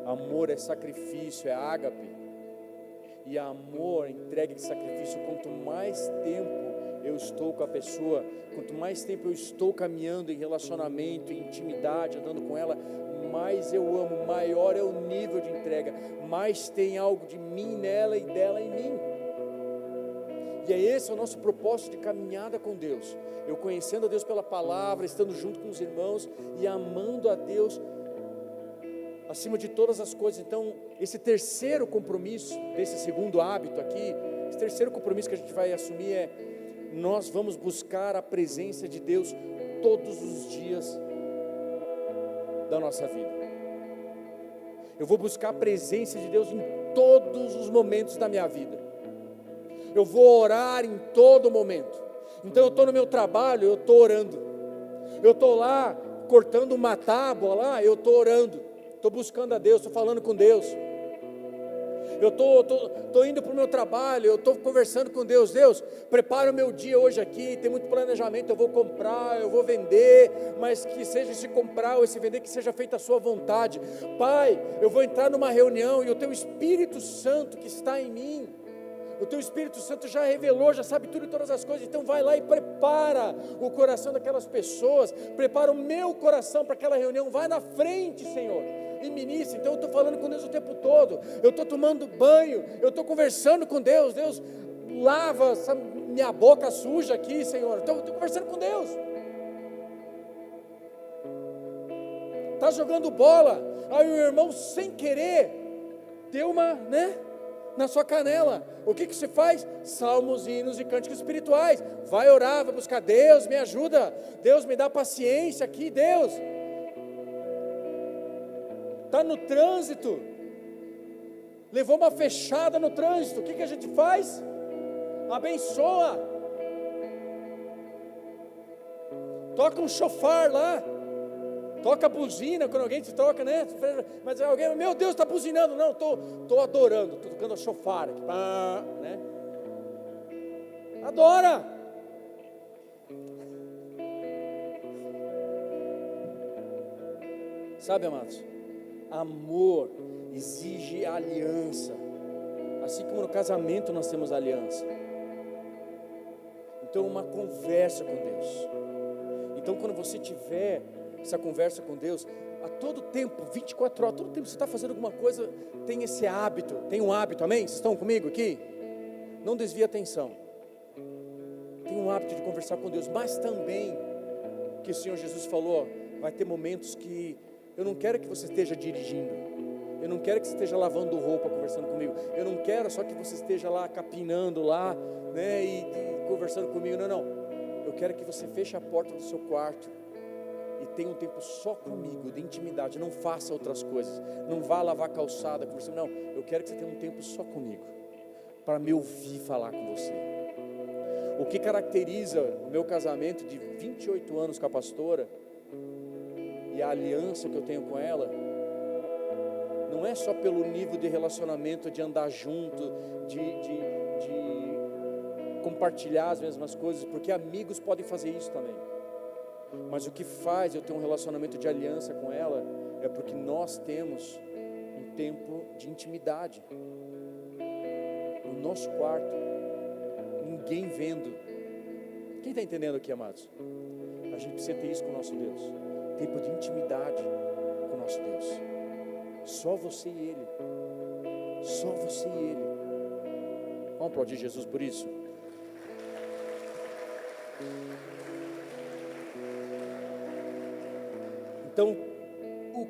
amor é sacrifício, é ágape. E amor, entrega e sacrifício, quanto mais tempo eu estou com a pessoa, quanto mais tempo eu estou caminhando em relacionamento, em intimidade, andando com ela, mais eu amo, maior é o nível de entrega, mais tem algo de mim nela e dela em mim. E é esse o nosso propósito de caminhada com Deus, eu conhecendo a Deus pela palavra, estando junto com os irmãos e amando a Deus acima de todas as coisas. Então, esse terceiro compromisso, desse segundo hábito aqui, esse terceiro compromisso que a gente vai assumir é: nós vamos buscar a presença de Deus todos os dias da nossa vida. Eu vou buscar a presença de Deus em todos os momentos da minha vida. Eu vou orar em todo momento. Então eu estou no meu trabalho, eu estou orando. Eu estou lá cortando uma tábua lá, eu estou orando. Estou buscando a Deus, estou falando com Deus. Eu estou indo para o meu trabalho, eu estou conversando com Deus. Deus, prepara o meu dia hoje aqui, tem muito planejamento, eu vou comprar, eu vou vender, mas que seja esse comprar ou esse vender, que seja feita a sua vontade. Pai, eu vou entrar numa reunião e o teu Espírito Santo que está em mim, o teu Espírito Santo já revelou, já sabe tudo e todas as coisas, então vai lá e prepara o coração daquelas pessoas, prepara o meu coração para aquela reunião, vai na frente, Senhor, e ministra. Então eu estou falando com Deus o tempo todo, eu estou tomando banho, eu estou conversando com Deus. Deus, lava essa minha boca suja aqui, Senhor, estou conversando com Deus. Está jogando bola, aí o irmão sem querer deu uma, na sua canela. O que você faz? Salmos, hinos e cânticos espirituais. Vai orar, vai buscar Deus, me ajuda, Deus me dá paciência aqui, Deus. Está no trânsito, levou uma fechada no trânsito, o que a gente faz? Abençoa, toca um shofar lá, toca a buzina, quando alguém te toca, mas alguém, meu Deus, está buzinando. Não, estou adorando, estou tocando a shofar aqui, adora. Sabe, amados, amor exige aliança, assim como no casamento nós temos aliança. Então, uma conversa com Deus. Então, quando você tiver essa conversa com Deus, a todo tempo, 24 horas, todo tempo você está fazendo alguma coisa, tem esse hábito, tem um hábito, amém? Vocês estão comigo aqui? Não desvie a atenção, tem um hábito de conversar com Deus, mas também, que o Senhor Jesus falou, vai ter momentos que eu não quero que você esteja dirigindo, eu não quero que você esteja lavando roupa, conversando comigo, eu não quero só que você esteja lá capinando lá, e conversando comigo, não, eu quero que você feche a porta do seu quarto, e tenha um tempo só comigo, de intimidade, não faça outras coisas, não vá lavar calçada, conversando, não, eu quero que você tenha um tempo só comigo, para me ouvir falar com você. O que caracteriza o meu casamento de 28 anos com a pastora, e a aliança que eu tenho com ela, não é só pelo nível de relacionamento, de andar junto, de compartilhar as mesmas coisas, porque amigos podem fazer isso também, mas o que faz eu ter um relacionamento de aliança com ela, é porque nós temos um tempo de intimidade, no nosso quarto, ninguém vendo. Quem está entendendo aqui, amados? A gente precisa ter isso com o nosso Deus, tempo de intimidade com o nosso Deus, só você e Ele, só você e Ele. Vamos aplaudir Jesus por isso? Então, o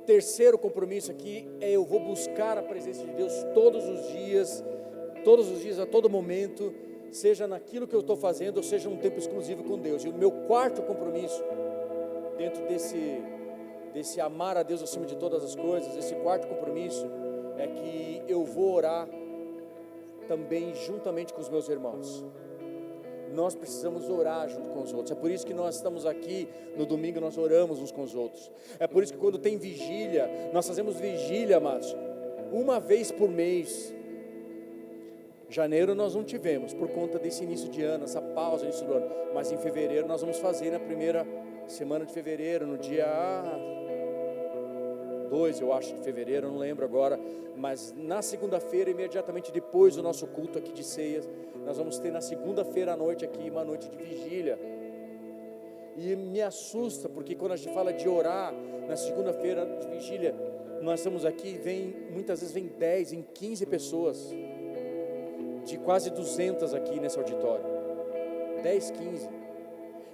terceiro compromisso aqui é: eu vou buscar a presença de Deus todos os dias, a todo momento, seja naquilo que eu estou fazendo, ou seja um tempo exclusivo com Deus. E o meu quarto compromisso, dentro desse amar a Deus acima de todas as coisas, esse quarto compromisso, é que eu vou orar também juntamente com os meus irmãos. Nós precisamos orar junto com os outros, é por isso que nós estamos aqui no domingo, nós oramos uns com os outros, é por isso que quando tem vigília, nós fazemos vigília, amados, uma vez por mês, Janeiro nós não tivemos, por conta desse início de ano, essa pausa, início do ano. Mas em fevereiro nós vamos fazer, na primeira semana de fevereiro, no dia 2, eu acho, de fevereiro, eu não lembro agora. Mas na segunda-feira, imediatamente depois do nosso culto aqui de ceias, nós vamos ter na segunda-feira à noite aqui, uma noite de vigília. E me assusta, porque quando a gente fala de orar, na segunda-feira de vigília, nós estamos aqui, muitas vezes vem 10, em 15 pessoas, de quase 200 aqui nesse auditório, 10, 15,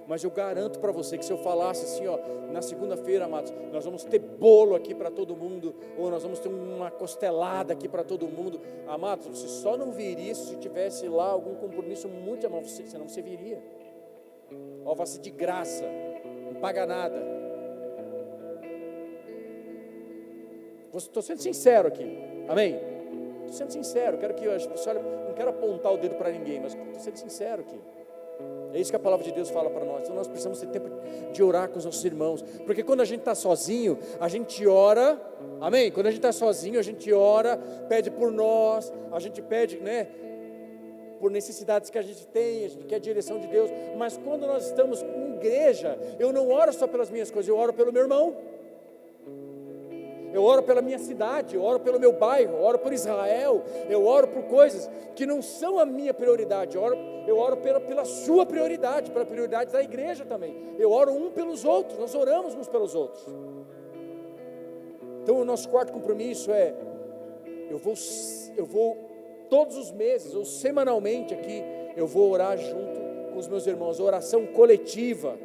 mas eu garanto para você que se eu falasse assim, na segunda-feira, amados, nós vamos ter bolo aqui para todo mundo, ou nós vamos ter uma costelada aqui para todo mundo, amados, você só não viria se tivesse lá algum compromisso muito amado, senão você viria, vai ser de graça, não paga nada. Estou sendo sincero aqui, amém? Estou sendo sincero, quero que você olhe, não quero apontar o dedo para ninguém, mas estou sendo sincero aqui. É isso que a palavra de Deus fala para nós. Então nós precisamos ter tempo de orar com os nossos irmãos, porque quando a gente está sozinho, a gente ora, amém? Quando a gente está sozinho, a gente ora, pede por nós, a gente pede, por necessidades que a gente tem, a gente quer a direção de Deus. Mas quando nós estamos em igreja, eu não oro só pelas minhas coisas, eu oro pelo meu irmão. Eu oro pela minha cidade, eu oro pelo meu bairro, eu oro por Israel, eu oro por coisas que não são a minha prioridade, eu oro pela sua prioridade, pela prioridade da igreja também. Eu oro um pelos outros, nós oramos uns pelos outros. Então o nosso quarto compromisso é, eu vou todos os meses, ou semanalmente aqui, eu vou orar junto com os meus irmãos, oração coletiva.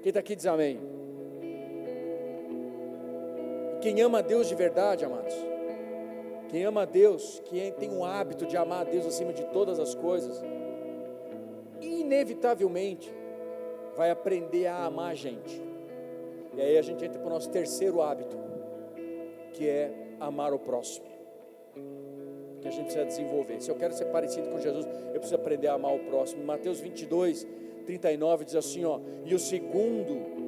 Quem está aqui diz amém. Quem ama a Deus de verdade, amados, quem ama a Deus, quem tem o hábito de amar a Deus acima de todas as coisas, inevitavelmente vai aprender a amar a gente. E aí a gente entra para o nosso terceiro hábito, que é amar o próximo, que a gente precisa desenvolver. Se eu quero ser parecido com Jesus, eu preciso aprender a amar o próximo. Mateus 22, 39 diz assim, e o segundo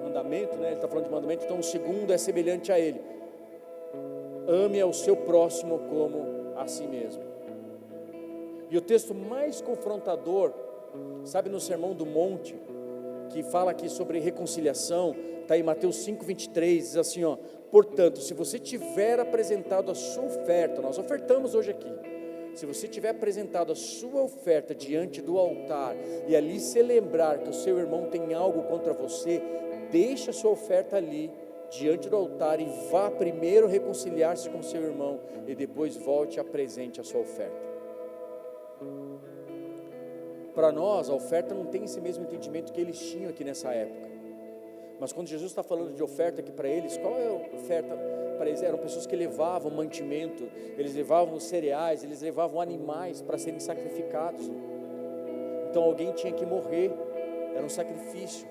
mandamento, ele está falando de mandamento, então o segundo é semelhante a ele: ame ao seu próximo como a si mesmo. E o texto mais confrontador, sabe, no Sermão do Monte, que fala aqui sobre reconciliação, está em Mateus 5:23, diz assim, portanto, se você tiver apresentado a sua oferta, nós ofertamos hoje aqui, se você tiver apresentado a sua oferta diante do altar, e ali se lembrar que o seu irmão tem algo contra você, deixe a sua oferta ali, diante do altar, e vá primeiro reconciliar-se com seu irmão, e depois volte e apresente a sua oferta. Para nós, a oferta não tem esse mesmo entendimento que eles tinham aqui nessa época. Mas quando Jesus está falando de oferta aqui para eles, qual é a oferta para eles? Eram pessoas que levavam mantimento, eles levavam cereais, eles levavam animais para serem sacrificados. Então alguém tinha que morrer, era um sacrifício.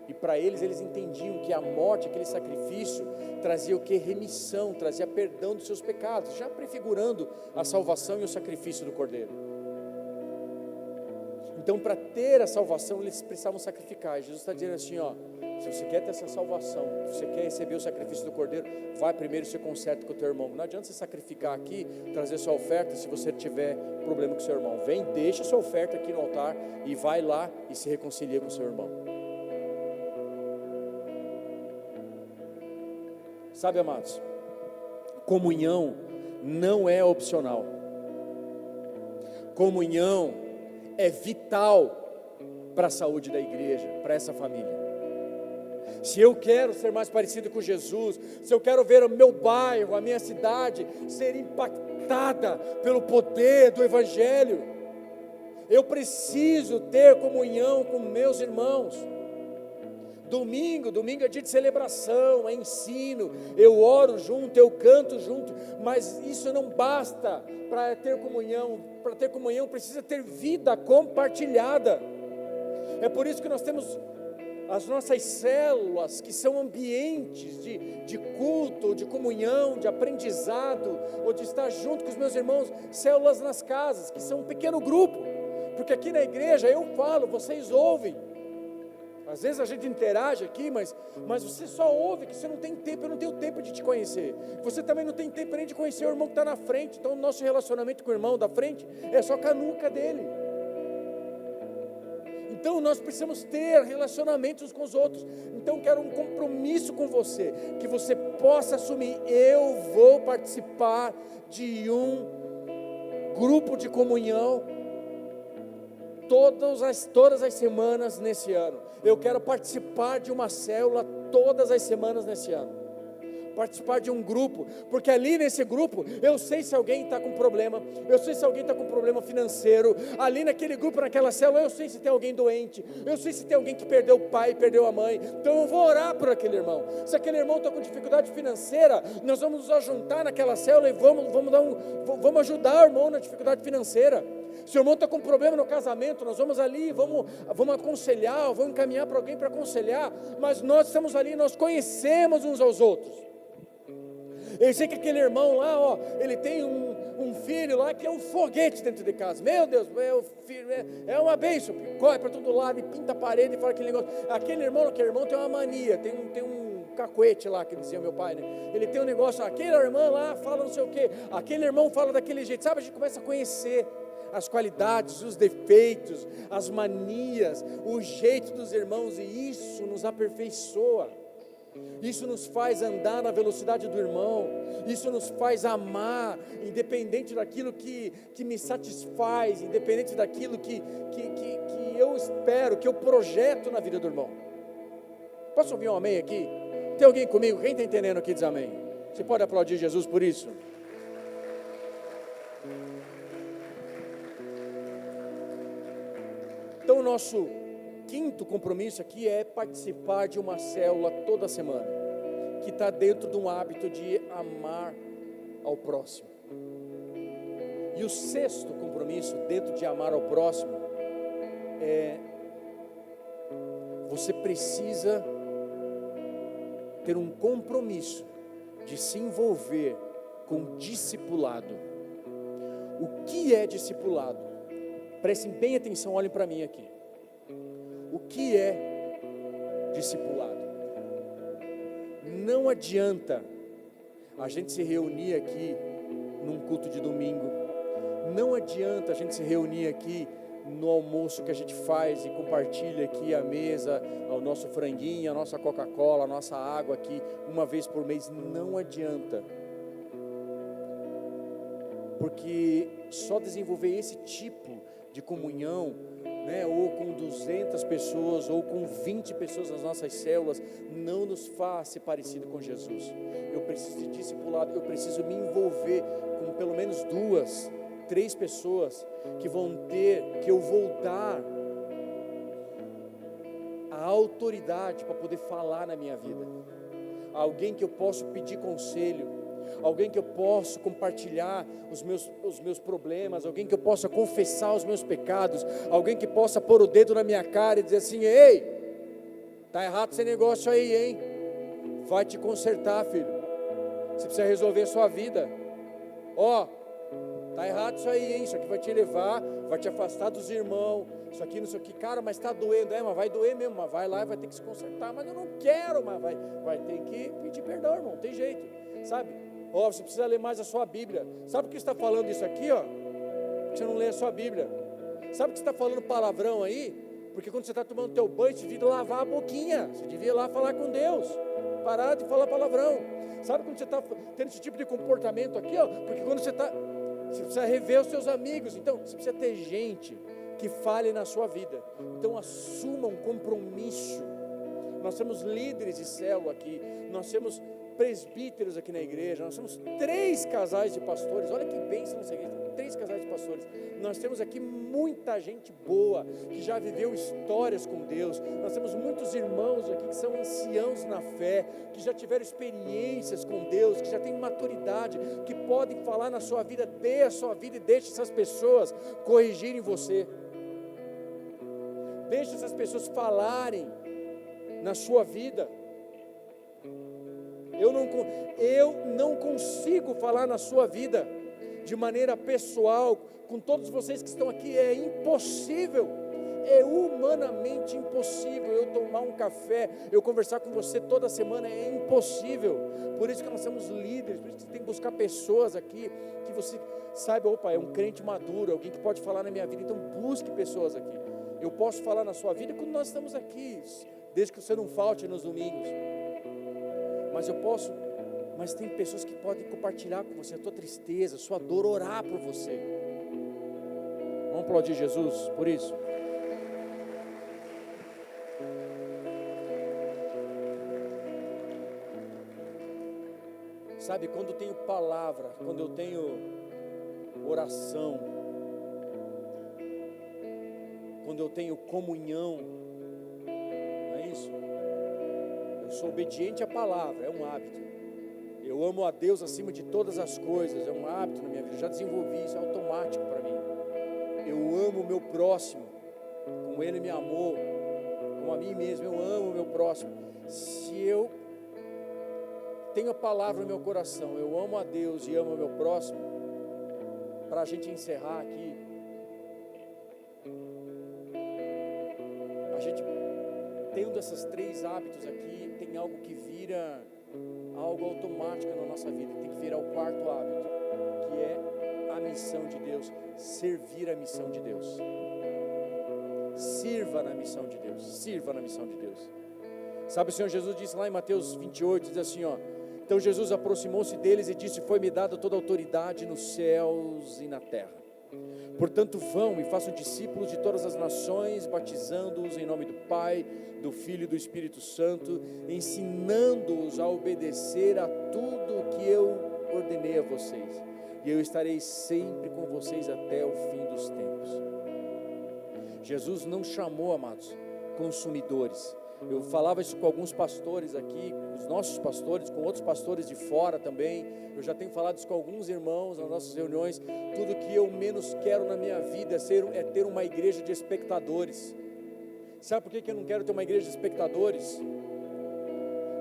E para eles entendiam que a morte, aquele sacrifício, trazia o que? Remissão, trazia perdão dos seus pecados, já prefigurando a salvação e o sacrifício do Cordeiro. Então, para ter a salvação, eles precisavam sacrificar. E Jesus está dizendo assim, se você quer ter essa salvação, se você quer receber o sacrifício do Cordeiro, vai primeiro e se conserta com o teu irmão. Não adianta você sacrificar aqui, trazer sua oferta, se você tiver problema com o seu irmão. Vem, deixa sua oferta aqui no altar e vai lá e se reconcilia com o seu irmão. Sabe, amados, comunhão não é opcional. Comunhão é vital para a saúde da igreja, para essa família. Se eu quero ser mais parecido com Jesus, se eu quero ver o meu bairro, a minha cidade ser impactada pelo poder do Evangelho, eu preciso ter comunhão com meus irmãos. Domingo é dia de celebração, é ensino, eu oro junto, eu canto junto, mas isso não basta para ter comunhão. Para ter comunhão precisa ter vida compartilhada. É por isso que nós temos as nossas células, que são ambientes de culto, de comunhão, de aprendizado, ou de estar junto com os meus irmãos, células nas casas, que são um pequeno grupo, porque aqui na igreja eu falo, vocês ouvem. Às vezes a gente interage aqui, mas você só ouve, que você não tem tempo. Eu não tenho tempo de te conhecer. Você também não tem tempo nem de conhecer o irmão que está na frente. Então o nosso relacionamento com o irmão da frente é só com a nuca dele. Então nós precisamos ter relacionamentos com os outros. Então quero um compromisso com você, que você possa assumir: eu vou participar de um grupo de comunhão todas as semanas nesse ano. Eu quero participar de uma célula todas as semanas nesse ano. Participar de um grupo, porque ali nesse grupo eu sei se alguém está com problema, eu sei se alguém está com problema financeiro. Ali naquele grupo, naquela célula, eu sei se tem alguém doente, eu sei se tem alguém que perdeu o pai, perdeu a mãe. Então eu vou orar por aquele irmão. Se aquele irmão está com dificuldade financeira, nós vamos nos ajuntar naquela célula e vamos ajudar o irmão na dificuldade financeira. Se o irmão está com problema no casamento, nós vamos ali, vamos aconselhar, vamos encaminhar para alguém para aconselhar. Mas nós estamos ali, nós conhecemos uns aos outros. Eu sei que aquele irmão lá, ele tem um filho lá que é um foguete dentro de casa. Meu Deus, meu filho é uma bênção, corre para todo lado e pinta a parede e fala aquele negócio. Aquele irmão tem uma mania, tem um cacuete lá, que dizia meu pai, né? Ele tem um negócio, aquela irmã lá fala não sei o que, aquele irmão fala daquele jeito, sabe? A gente começa a conhecer as qualidades, os defeitos, as manias, o jeito dos irmãos, e isso nos aperfeiçoa. Isso nos faz andar na velocidade do irmão. Isso nos faz amar, independente daquilo que me satisfaz, independente daquilo que eu espero, que eu projeto na vida do irmão. Posso ouvir um amém aqui? Tem alguém comigo? Quem está entendendo aqui diz amém? Você pode aplaudir Jesus por isso? Então o nosso quinto compromisso aqui é participar de uma célula toda semana, que está dentro de um hábito de amar ao próximo. E o sexto compromisso dentro de amar ao próximo é: você precisa ter um compromisso de se envolver com discipulado. O que é discipulado? Prestem bem atenção, olhem para mim aqui. O que é discipulado? Não adianta a gente se reunir aqui num culto de domingo, não adianta a gente se reunir aqui no almoço que a gente faz e compartilha aqui a mesa, o nosso franguinho, a nossa Coca-Cola, a nossa água aqui uma vez por mês. Não adianta, porque só desenvolver esse tipo de comunhão, ou com 200 pessoas, ou com 20 pessoas nas nossas células, não nos faz ser parecido com Jesus. Eu preciso de discipulado, eu preciso me envolver com pelo menos 2, 3 pessoas que eu vou dar a autoridade para poder falar na minha vida. Alguém que eu posso pedir conselho, alguém que eu posso compartilhar os meus problemas, alguém que eu possa confessar os meus pecados, alguém que possa pôr o dedo na minha cara e dizer assim: ei, tá errado esse negócio aí, hein? Vai te consertar, filho. Você precisa resolver a sua vida. Tá errado isso aí, hein? Isso aqui vai te levar, vai te afastar dos irmãos. Isso aqui, não sei o que, cara, mas está doendo. Mas vai doer mesmo, mas vai lá e vai ter que se consertar. Mas eu não quero, mas vai ter que pedir perdão, irmão, não tem jeito, sabe? Você precisa ler mais a sua Bíblia. Sabe por que você está falando isso aqui, Porque você não lê a sua Bíblia. Sabe por que você está falando palavrão aí? Porque quando você está tomando teu banho, você devia lavar a boquinha. Você devia ir lá falar com Deus. Parar de falar palavrão. Sabe quando você está tendo esse tipo de comportamento aqui, Porque quando você precisa rever os seus amigos. Então, você precisa ter gente que fale na sua vida. Então, assuma um compromisso. Nós temos líderes de célula aqui. Nós temos presbíteros aqui na igreja, nós temos 3 casais de pastores. Olha que bênção nessa igreja, 3 casais de pastores. Nós temos aqui muita gente boa, que já viveu histórias com Deus. Nós temos muitos irmãos aqui que são anciãos na fé, que já tiveram experiências com Deus, que já têm maturidade, que podem falar na sua vida. Dê a sua vida e deixe essas pessoas corrigirem você. Deixe essas pessoas falarem na sua vida. Eu não consigo falar na sua vida de maneira pessoal com todos vocês que estão aqui. É impossível. é humanamente impossível. Eu tomar um café, eu conversar com você toda semana, é impossível. Por isso que nós somos líderes, por isso que você tem que buscar pessoas aqui, que você saiba, opa, é um crente maduro, alguém que pode falar na minha vida. Então busque pessoas aqui. Eu posso falar na sua vida quando nós estamos aqui, desde que você não falte nos domingos. Mas tem pessoas que podem compartilhar com você a tua tristeza, a sua dor, orar por você. Vamos aplaudir Jesus por isso? Sabe, quando eu tenho palavra, quando eu tenho oração, quando eu tenho comunhão, não é isso? Eu sou obediente à palavra, é um hábito. Eu amo a Deus acima de todas as coisas, é um hábito na minha vida. Eu já desenvolvi isso, é automático para mim. Eu amo o meu próximo, como Ele me amou, como a mim mesmo. Eu amo o meu próximo. Se eu tenho a palavra no meu coração, eu amo a Deus e amo o meu próximo. Para a gente encerrar aqui, a gente tendo esses 3 hábitos aqui, tem algo que vira algo automático na nossa vida. Tem que virar o 4º hábito, que é a missão de Deus. Servir a missão de Deus. Sirva na missão de Deus. Sirva na missão de Deus. Sabe, o Senhor Jesus disse lá em Mateus 28, diz assim, ó: então Jesus aproximou-se deles e disse: foi-me dada toda a autoridade nos céus e na terra. Portanto, vão e façam discípulos de todas as nações, batizando-os em nome do Pai, do Filho e do Espírito Santo, ensinando-os a obedecer a tudo o que eu ordenei a vocês. E eu estarei sempre com vocês até o fim dos tempos. Jesus não chamou, amados, consumidores. Eu falava isso com alguns pastores aqui, os nossos pastores, com outros pastores de fora também. Eu já tenho falado isso com alguns irmãos nas nossas reuniões. Tudo que eu menos quero na minha vida é ter uma igreja de espectadores. Sabe por que eu não quero ter uma igreja de espectadores?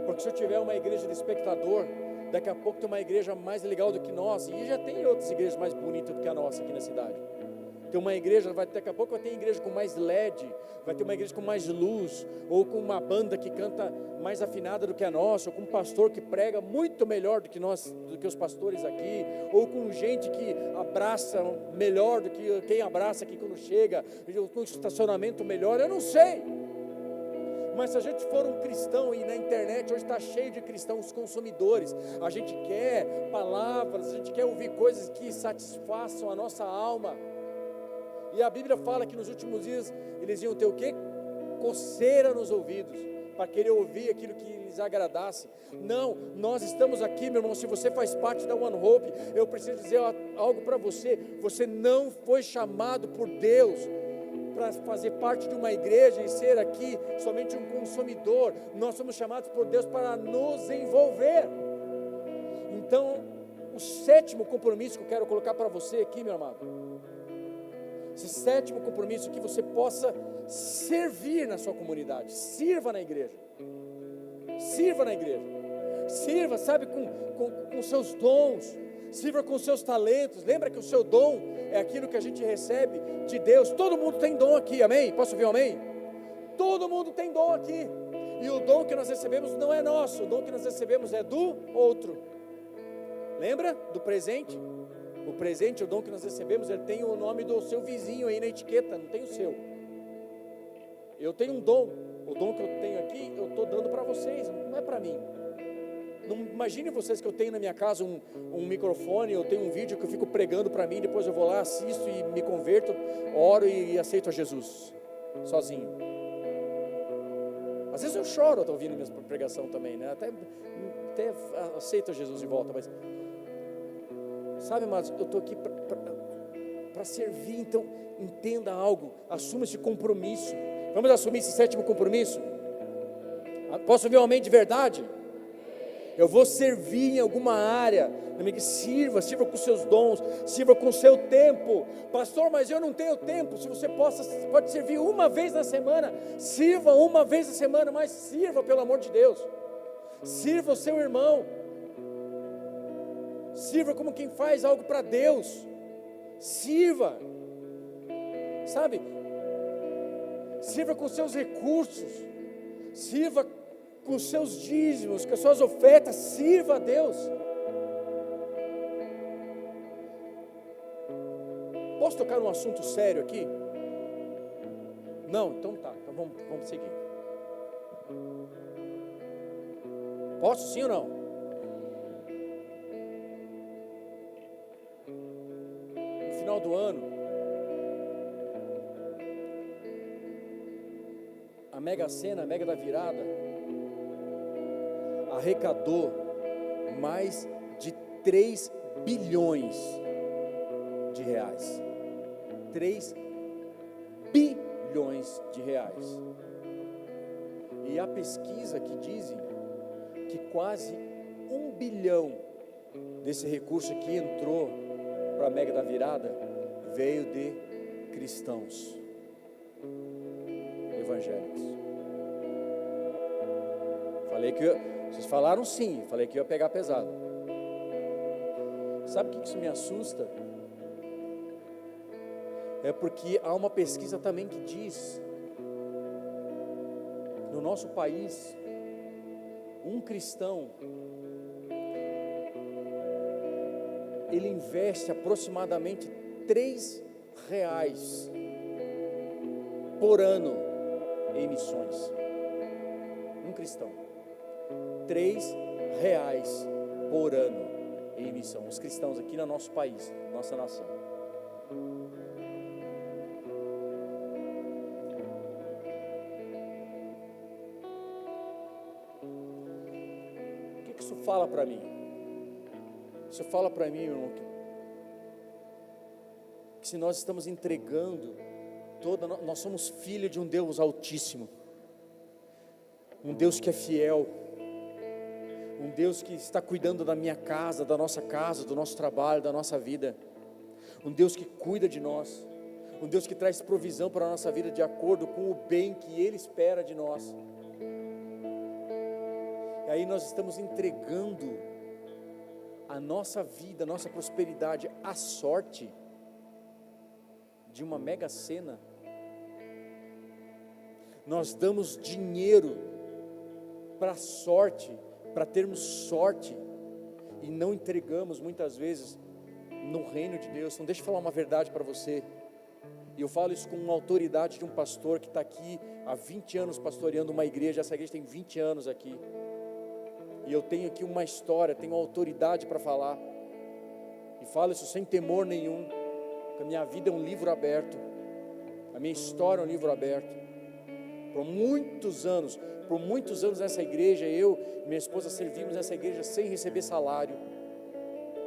Porque se eu tiver uma igreja de espectador, daqui a pouco tem uma igreja mais legal do que nós, e já tem outras igrejas mais bonitas do que a nossa aqui na cidade. Tem uma igreja, daqui a pouco vai ter igreja com mais LED, vai ter uma igreja com mais luz, ou com uma banda que canta mais afinada do que a nossa, ou com um pastor que prega muito melhor do que nós, do que os pastores aqui, ou com gente que abraça melhor do que quem abraça aqui quando chega, com estacionamento melhor, eu não sei. Mas se a gente for um cristão, e na internet hoje está cheio de cristãos consumidores, a gente quer palavras, a gente quer ouvir coisas que satisfaçam a nossa alma. E a Bíblia fala que nos últimos dias eles iam ter o quê? Coceira nos ouvidos, para querer ouvir aquilo que lhes agradasse. Não, nós estamos aqui, meu irmão. Se você faz parte da One Hope, eu preciso dizer algo para você. Você não foi chamado por Deus para fazer parte de uma igreja e ser aqui somente um consumidor. Nós somos chamados por Deus para nos envolver. Então, o 7º compromisso que eu quero colocar para você aqui, meu amado, esse 7º compromisso, que você possa servir na sua comunidade. Sirva na igreja. Sirva na igreja. Sirva, sabe, com seus dons. Sirva com seus talentos. Lembra que o seu dom é aquilo que a gente recebe de Deus. Todo mundo tem dom aqui, amém? Posso ouvir um amém? Todo mundo tem dom aqui. E o dom que nós recebemos não é nosso. O dom que nós recebemos é do outro. Lembra do presente? O presente, o dom que nós recebemos, ele tem o nome do seu vizinho aí na etiqueta, não tem o seu. Eu tenho um dom, o dom que eu tenho aqui, eu estou dando para vocês, não é para mim. Não imagine vocês que eu tenho na minha casa um microfone, eu tenho um vídeo que eu fico pregando para mim, depois eu vou lá, assisto e me converto, oro e aceito a Jesus, sozinho. Às vezes eu choro, estou ouvindo minha pregação também, né? Até aceito a Jesus de volta, mas... Sabe, amados, eu estou aqui para servir. Então entenda algo, assuma esse compromisso. Vamos assumir esse 7º compromisso? Posso ouvir um amém de verdade? Eu vou servir em alguma área. Sirva com seus dons, sirva com o seu tempo. Pastor, mas eu não tenho tempo. Se você pode servir uma vez na semana, sirva uma vez na semana, mas sirva, pelo amor de Deus. Sirva o seu irmão. Sirva como quem faz algo para Deus. Sirva. Sabe, sirva com seus recursos, sirva com os seus dízimos, com as suas ofertas, sirva a Deus. Posso tocar num assunto sério aqui? Não? Então tá, então vamos seguir. Posso sim ou não? No final do ano, a Mega Sena, a Mega da Virada, arrecadou mais de 3 bilhões de reais. 3 bilhões de reais. E há pesquisa que dizem que quase 1 bilhão desse recurso que entrou para a Mega da Virada veio de cristãos evangélicos. Falei que vocês falaram sim, falei que ia pegar pesado. Sabe o que isso me assusta? É porque há uma pesquisa também que diz que no nosso país, um cristão, ele investe aproximadamente R$3 por ano em missões. Um cristão, R$3 por ano em missão. Os cristãos aqui no nosso país, nossa nação. O que isso fala para mim? Isso fala para mim, meu irmão, que se nós estamos entregando nós somos filhos de um Deus altíssimo, um Deus que é fiel, um Deus que está cuidando da minha casa, da nossa casa, do nosso trabalho, da nossa vida, um Deus que cuida de nós, um Deus que traz provisão para a nossa vida de acordo com o bem que Ele espera de nós. E aí nós estamos entregando a nossa vida, a nossa prosperidade, a sorte de uma mega sena. Nós damos dinheiro para sorte, para termos sorte, e não entregamos muitas vezes no reino de Deus. Então deixa eu falar uma verdade para você, e eu falo isso com uma autoridade de um pastor que está aqui há 20 anos pastoreando uma igreja. Essa igreja tem 20 anos aqui, e eu tenho aqui uma história, tenho autoridade para falar, e falo isso sem temor nenhum, porque a minha vida é um livro aberto, a minha história é um livro aberto. Por muitos anos nessa igreja, eu e minha esposa servimos nessa igreja sem receber salário.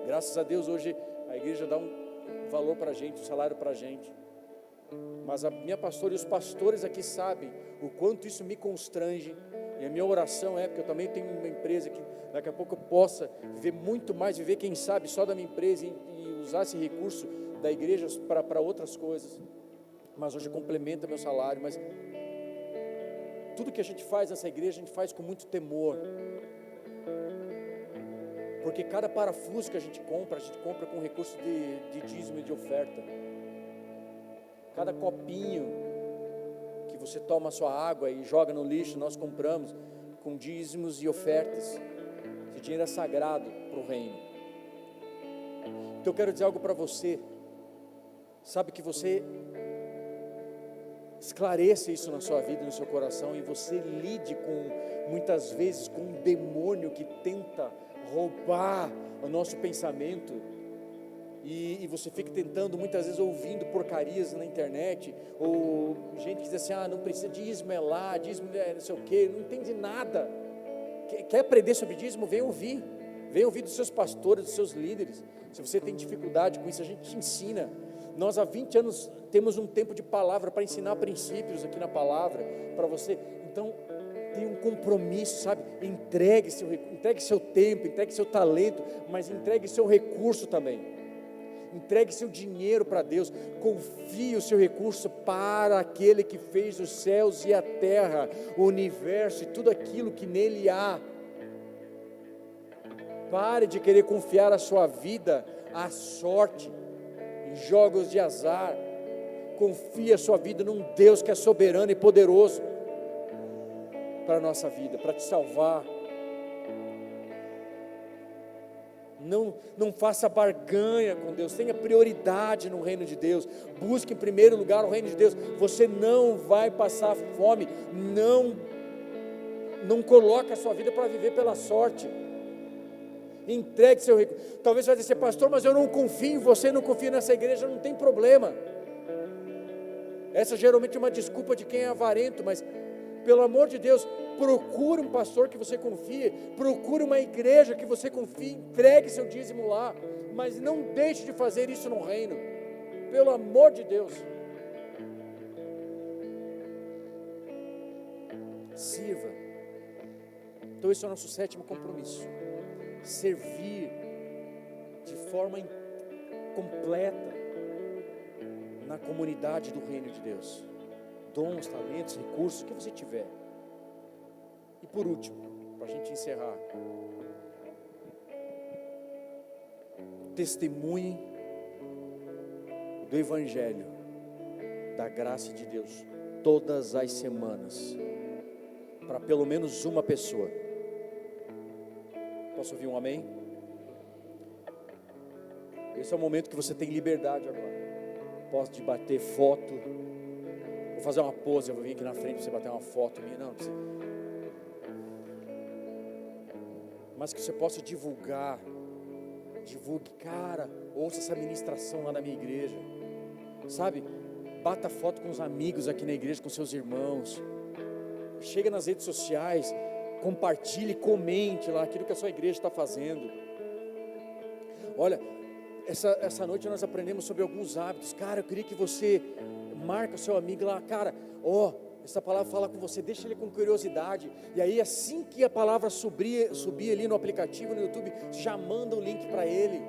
Graças a Deus hoje a igreja dá um valor para a gente, um salário para a gente. Mas a minha pastora e os pastores aqui sabem o quanto isso me constrange. E a minha oração é, porque eu também tenho uma empresa que daqui a pouco eu possa viver muito mais, viver quem sabe só da minha empresa e usar esse recurso da igreja para outras coisas. Mas hoje complementa meu salário, mas tudo que a gente faz nessa igreja, a gente faz com muito temor, porque cada parafuso que a gente compra com recurso de dízimo e de oferta. Cada copinho que você toma a sua água e joga no lixo, nós compramos com dízimos e ofertas. Esse dinheiro é sagrado para o reino. Então eu quero dizer algo para você. Sabe, que você esclareça isso na sua vida, no seu coração, e você lide muitas vezes com um demônio que tenta roubar o nosso pensamento, e você fica tentando, muitas vezes ouvindo porcarias na internet, ou gente que diz assim, não precisa, dízimo é lá, dízimo é não sei o que, não entende nada. Quer aprender sobre dízimo? Vem ouvir dos seus pastores, dos seus líderes. Se você tem dificuldade com isso, a gente te ensina. Nós há 20 anos temos um tempo de palavra para ensinar princípios aqui na palavra para você. Então tem um compromisso, sabe? Entregue seu tempo, entregue seu talento, mas entregue seu recurso também. Entregue seu dinheiro para Deus. Confie o seu recurso para aquele que fez os céus e a terra, o universo e tudo aquilo que nele há. Pare de querer confiar a sua vida à sorte, em jogos de azar. confie a sua vida num Deus que é soberano e poderoso para a nossa vida, para te salvar. Não faça barganha com Deus, tenha prioridade no reino de Deus, busque em primeiro lugar o reino de Deus. Você não vai passar fome, não coloque a sua vida para viver pela sorte. Entregue seu recurso. Talvez você vai dizer, pastor, mas eu não confio em você, não confio nessa igreja. Não tem problema. Essa geralmente é uma desculpa de quem é avarento, mas pelo amor de Deus, procure um pastor que você confie, procure uma igreja que você confie, entregue seu dízimo lá, mas não deixe de fazer isso no reino, pelo amor de Deus. Sirva. Então esse é o nosso 7º compromisso, servir de forma completa na comunidade do reino de Deus, dons, talentos, recursos, o que você tiver. E por último, para a gente encerrar, testemunhe do Evangelho, da graça de Deus, todas as semanas, para pelo menos uma pessoa. Posso ouvir um amém? Esse é o momento que você tem liberdade agora. Posso te bater foto, vou fazer uma pose, eu vou vir aqui na frente para você bater uma foto minha, não precisa. Mas que você possa divulgue, cara, ouça essa ministração lá na minha igreja, sabe, bata foto com os amigos aqui na igreja, com seus irmãos, chega nas redes sociais, compartilhe, comente lá aquilo que a sua igreja está fazendo. Olha, essa noite nós aprendemos sobre alguns hábitos. Cara, eu queria que você marque o seu amigo lá, cara, essa palavra fala com você, deixa ele com curiosidade, e aí assim que a palavra subir ali no aplicativo, no YouTube, já manda o link para ele.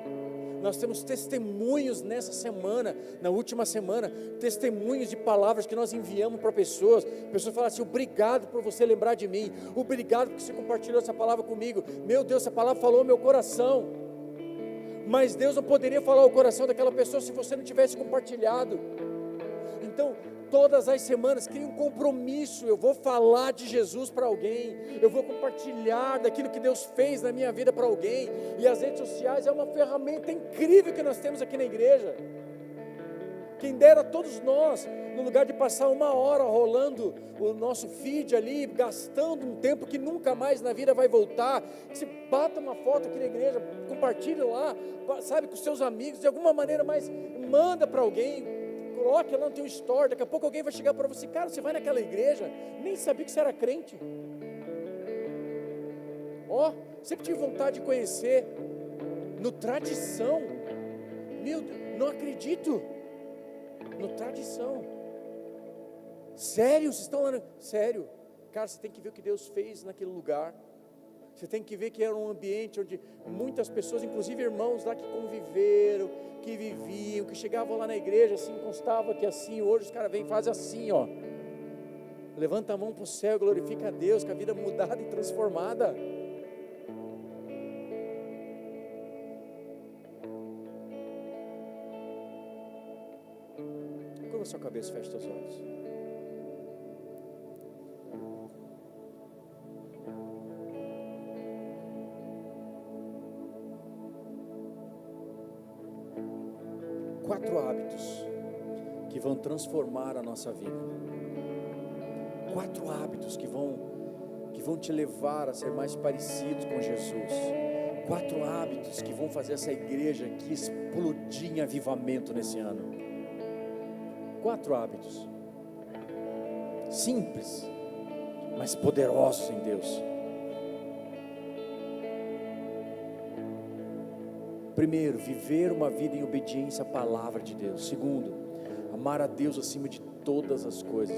Nós temos testemunhos nessa semana, na última semana, testemunhos de palavras que nós enviamos para pessoas falam assim, obrigado por você lembrar de mim, obrigado porque você compartilhou essa palavra comigo, meu Deus, essa palavra falou ao meu coração. Mas Deus não poderia falar ao coração daquela pessoa se você não tivesse compartilhado. Então, todas as semanas, crie um compromisso, eu vou falar de Jesus para alguém, eu vou compartilhar daquilo que Deus fez na minha vida para alguém, e as redes sociais é uma ferramenta incrível que nós temos aqui na igreja. Quem dera todos nós, no lugar de passar 1 hora rolando o nosso feed ali, gastando um tempo que nunca mais na vida vai voltar, que se bata uma foto aqui na igreja, compartilhe lá, sabe, com seus amigos, de alguma maneira, mas manda para alguém, coloque lá no teu story, daqui a pouco alguém vai chegar para você, cara, você vai naquela igreja, nem sabia que você era crente, sempre tive vontade de conhecer, no Tradição, meu Deus, não acredito, no Tradição, sério, vocês estão lá, sério, cara, você tem que ver o que Deus fez naquele lugar, você tem que ver que era um ambiente onde muitas pessoas, inclusive irmãos lá que conviveram, que viviam, que chegavam lá na igreja, assim, constava que assim, hoje os caras vêm e fazem assim, levanta a mão para o céu, glorifica a Deus, com a vida mudada e transformada. Curva sua cabeça, feche seus olhos. Quatro hábitos que vão transformar a nossa vida. 4 hábitos que vão te levar a ser mais parecido com Jesus. 4 hábitos que vão fazer essa igreja aqui explodir em avivamento nesse ano. 4 hábitos simples, mas poderosos em Deus. Primeiro, viver uma vida em obediência à palavra de Deus. Segundo, amar a Deus acima de todas as coisas.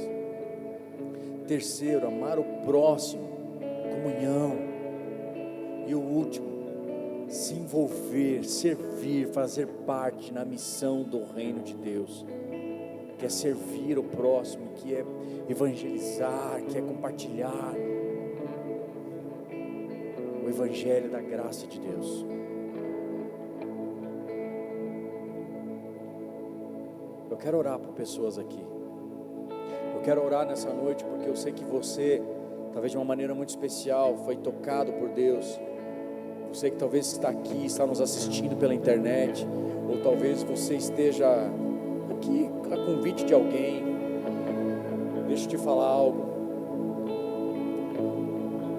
Terceiro, amar o próximo, comunhão. E o último, se envolver, servir, fazer parte na missão do reino de Deus, que é servir o próximo, que é evangelizar, que é compartilhar o evangelho da graça de Deus. Eu quero orar por pessoas aqui. Eu quero orar nessa noite porque eu sei que você, talvez de uma maneira muito especial, foi tocado por Deus. Você que talvez está aqui, está nos assistindo pela internet, ou talvez você esteja aqui a convite de alguém. Deixa eu te falar algo.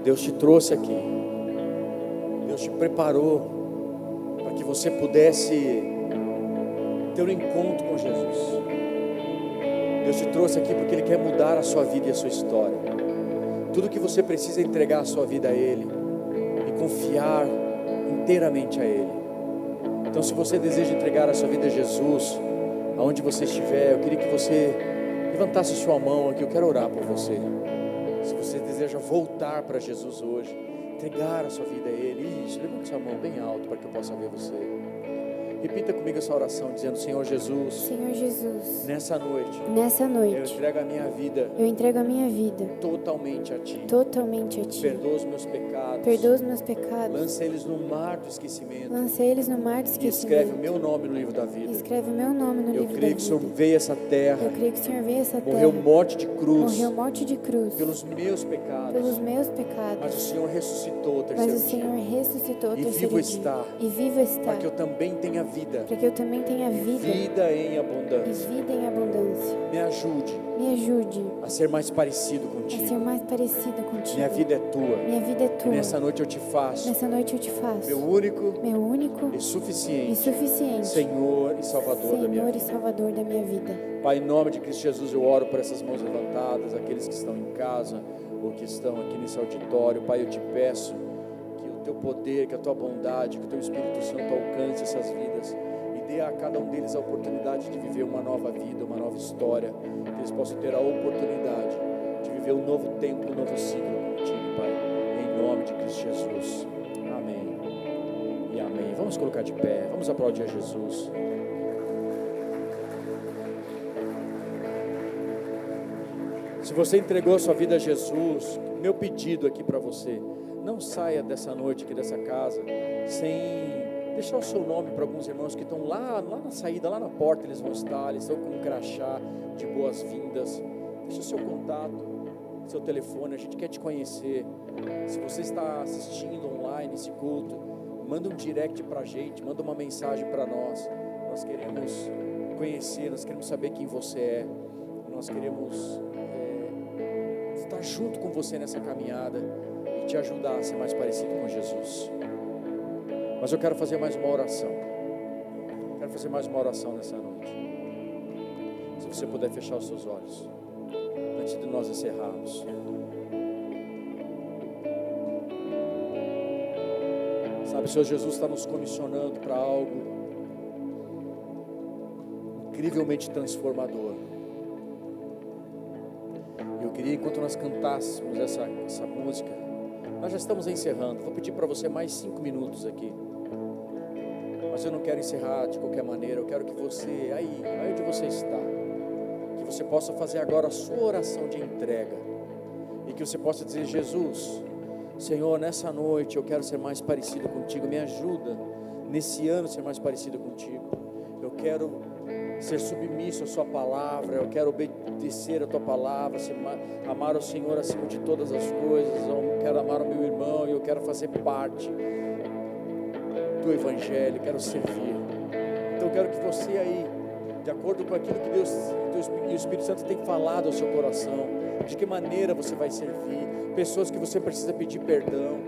Deus te trouxe aqui. Deus te preparou para que você pudesse ter um encontro com Jesus. Deus te trouxe aqui porque Ele quer mudar a sua vida e a sua história. Tudo que você precisa é entregar a sua vida a Ele e confiar inteiramente a Ele. Então, se você deseja entregar a sua vida a Jesus, aonde você estiver, eu queria que você levantasse sua mão aqui. Eu quero orar por você. Se você deseja voltar para Jesus hoje, entregar a sua vida a Ele, isso, levante sua mão bem alto para que eu possa ver você. Repita comigo essa oração, dizendo: Senhor Jesus, Senhor Jesus, nessa noite, eu entrego a minha vida entrego a minha vida totalmente a Ti. totalmente a Ti. Perdoa os meus pecados. Perdoa os meus pecados. Lança eles no mar do esquecimento. Lancei eles no mar do E escreve o esquecimento. meu nome no livro da vida. Escreve o meu nome no Eu livro da creio que o Senhor vida. veio a essa terra, Eu creio que o Senhor veio a essa morreu terra. morte de cruz Morreu morte de cruz. pelos meus pecados, Pelos meus mas o pecados. Senhor ressuscitou ao Mas terceiro o Senhor dia, ressuscitou ao E terceiro vivo dia. está. E vivo está. para que eu também tenha vida, Para que eu também tenha vida. vida em E abundância. vida em abundância. Me ajude Me ajude a ser mais parecido a ser contigo. mais parecida contigo. Minha vida é tua. Minha vida é E tua. nessa noite eu te faço Nessa noite eu te faço meu único meu único e e suficiente suficiente Senhor e Salvador da minha Senhor e vida. Salvador da minha vida. Pai, em nome de Cristo Jesus, eu oro por essas mãos levantadas, aqueles que estão em casa ou que estão aqui nesse auditório. Pai, eu te peço que o teu poder, que a tua bondade, que o teu Espírito Santo alcance essas vidas e dê a cada um deles a oportunidade de viver uma nova vida, uma nova história, que eles possam ter a oportunidade de viver um novo tempo, um novo ciclo contigo, Pai, em nome de Cristo Jesus. Amém e amém. Vamos colocar de pé, vamos aplaudir a Jesus. Se você entregou a sua vida a Jesus, meu pedido aqui para você, não saia dessa noite aqui dessa casa sem deixar o seu nome para alguns irmãos que estão lá na saída, lá na porta eles vão estar, eles estão com um crachá de boas-vindas. Deixa o seu contato, seu telefone, a gente quer te conhecer. Se você está assistindo online esse culto, manda um direct para a gente, manda uma mensagem para nós. Nós queremos conhecer, nós queremos saber quem você é, nós queremos estar junto com você nessa caminhada e te ajudar a ser mais parecido com Jesus. Mas eu quero fazer mais uma oração. Quero fazer mais uma oração nessa noite. Se você puder fechar os seus olhos antes de nós encerrarmos. Sabe, o Senhor Jesus está nos comissionando para algo incrivelmente transformador. Eu queria, enquanto nós cantássemos essa música, nós já estamos encerrando. Vou pedir para você mais 5 minutos aqui. Mas eu não quero encerrar de qualquer maneira. Eu quero que você, aí onde você está, que você possa fazer agora a sua oração de entrega. E que você possa dizer: Jesus, Senhor, nessa noite eu quero ser mais parecido contigo. Me ajuda nesse ano a ser mais parecido contigo. Eu quero ser submisso à sua palavra, eu quero obedecer a tua palavra, amar o Senhor acima de todas as coisas. Eu quero amar o meu irmão e eu quero fazer parte do Evangelho, quero servir. Então eu quero que você aí, de acordo com aquilo que Deus e o Espírito Santo tem falado ao seu coração, de que maneira você vai servir, pessoas que você precisa pedir perdão,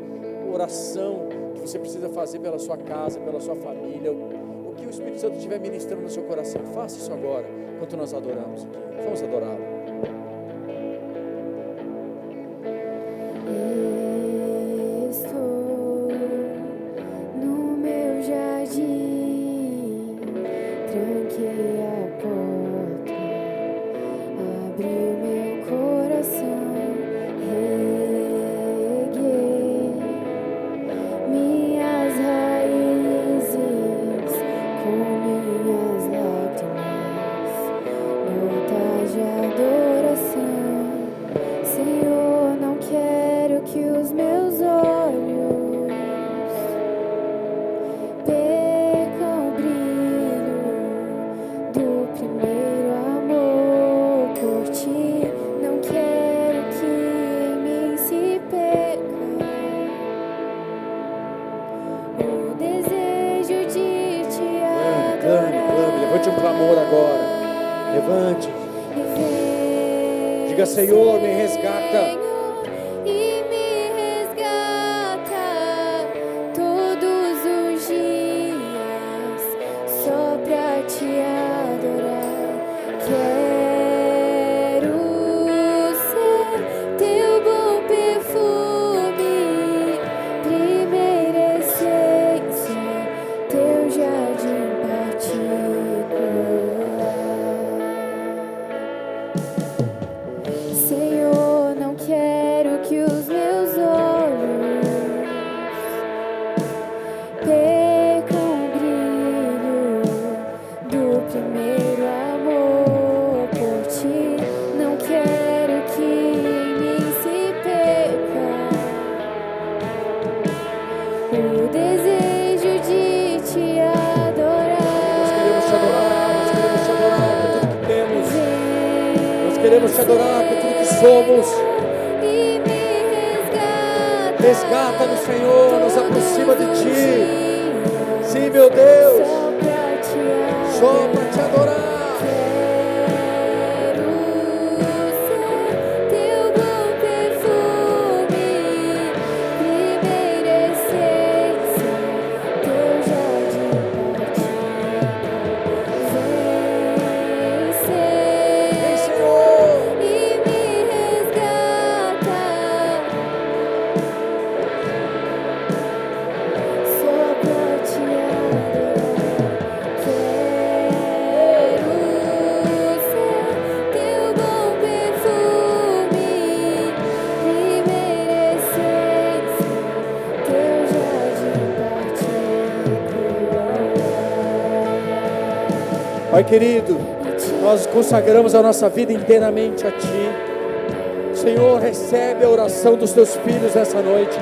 oração que você precisa fazer pela sua casa, pela sua família, o que o Espírito Santo estiver ministrando no seu coração, faça isso agora, enquanto nós adoramos aqui. Vamos adorar. Estou no meu jardim, tranquei a porta, abri o meu coração, reguei minhas raízes com minhas lágrimas, notas de adoração. Senhor, não quero que os meus olhos percam o brilho do Levante um clamor agora. Levante. Diga: Senhor, me resgata. E me resgata todos os dias, só pra te adorar. Quero ser teu bom perfume, primeira essência, teu jardim particular. Senhor, não quero que os meus olhos percam o brilho do primeiro amor por ti. Não quero que em mim se perca o desejo de te adorar. Nós queremos te adorar por tudo que temos. Nós queremos te adorar por tudo que somos. E me Resgata-nos, Senhor, nos aproxima de ti. Sim, meu Deus, só para te adorar. Quero ser teu bom perfume, primeira essência, teu jardim particular. Vem, Senhor, e me resgata, só pra te adorar. Quero ser teu bom perfume, primeira essência, teu jardim particular. Pai querido, nós consagramos a nossa vida inteiramente a ti. Senhor, recebe a oração dos teus filhos nessa noite.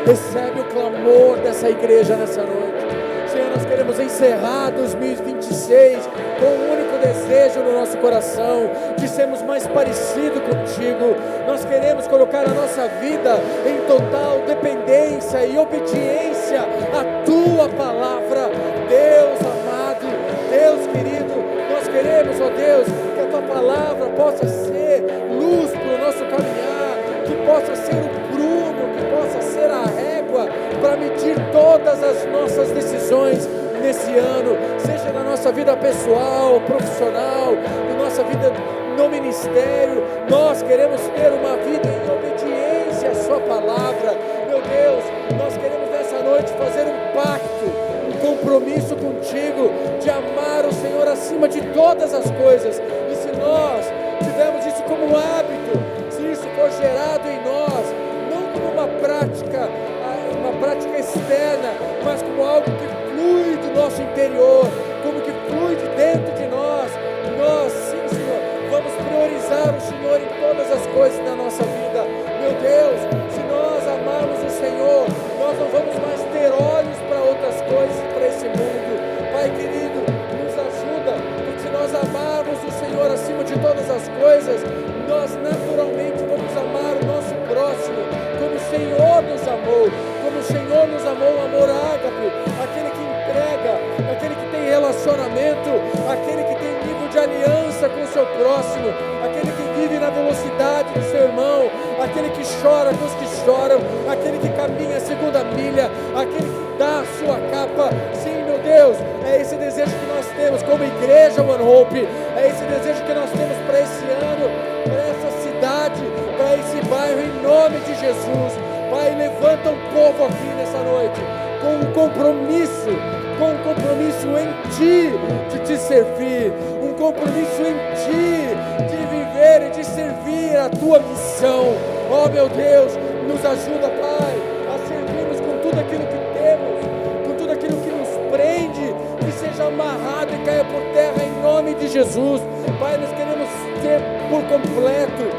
Recebe o clamor dessa igreja nessa noite. Senhor, nós queremos encerrar 2026 com um único desejo no nosso coração, de sermos mais parecidos contigo. Nós queremos colocar a nossa vida em total dependência e obediência à tua palavra. Deus amado, Deus querido, nós queremos, ó Deus, que a tua palavra possa ser luz para o nosso caminhar, que possa ser o prumo, que possa ser a régua para medir todas as nossas decisões nesse ano, seja na nossa vida pessoal, profissional, na nossa vida no ministério. Nós queremos ter uma vida em obediência à sua palavra. Meu Deus, nós queremos nessa noite fazer um pacto, um compromisso contigo de amar o Senhor acima de todas as coisas. E se nós tivermos isso como hábito, se isso for gerado em nós, não como uma prática externa, mas como algo que flui do nosso interior, como que flui de dentro de nós, nós sim, Senhor, vamos priorizar o Senhor em todas as coisas da nossa vida. Meu Deus, se nós amarmos o Senhor, nós não vamos mais ter olhos para outras coisas, para esse mundo. Pai querido, nos ajuda, porque se nós amarmos o Senhor acima de todas as coisas, nós naturalmente vamos amar o nosso próximo, como o Senhor nos amou, o amor ágape, aquele que entrega, aquele que tem relacionamento, aquele que tem nível de aliança com o seu próximo, aquele que vive na velocidade do seu irmão, aquele que chora com os que choram, aquele que caminha a segunda milha, aquele que dá a sua capa. Sim, meu Deus, é esse desejo que nós temos como igreja One Hope, é esse desejo que nós temos para esse ano, para essa cidade, para esse bairro, em nome de Jesus. Pai, levanta um povo aqui nessa noite, com um compromisso em Ti, de Te servir, um compromisso em Ti, de viver e de servir a Tua missão. Oh meu Deus, nos ajuda, Pai, a servirmos com tudo aquilo que temos, com tudo aquilo que nos prende, que seja amarrado e caia por terra em nome de Jesus. Pai, nós queremos ser por completo,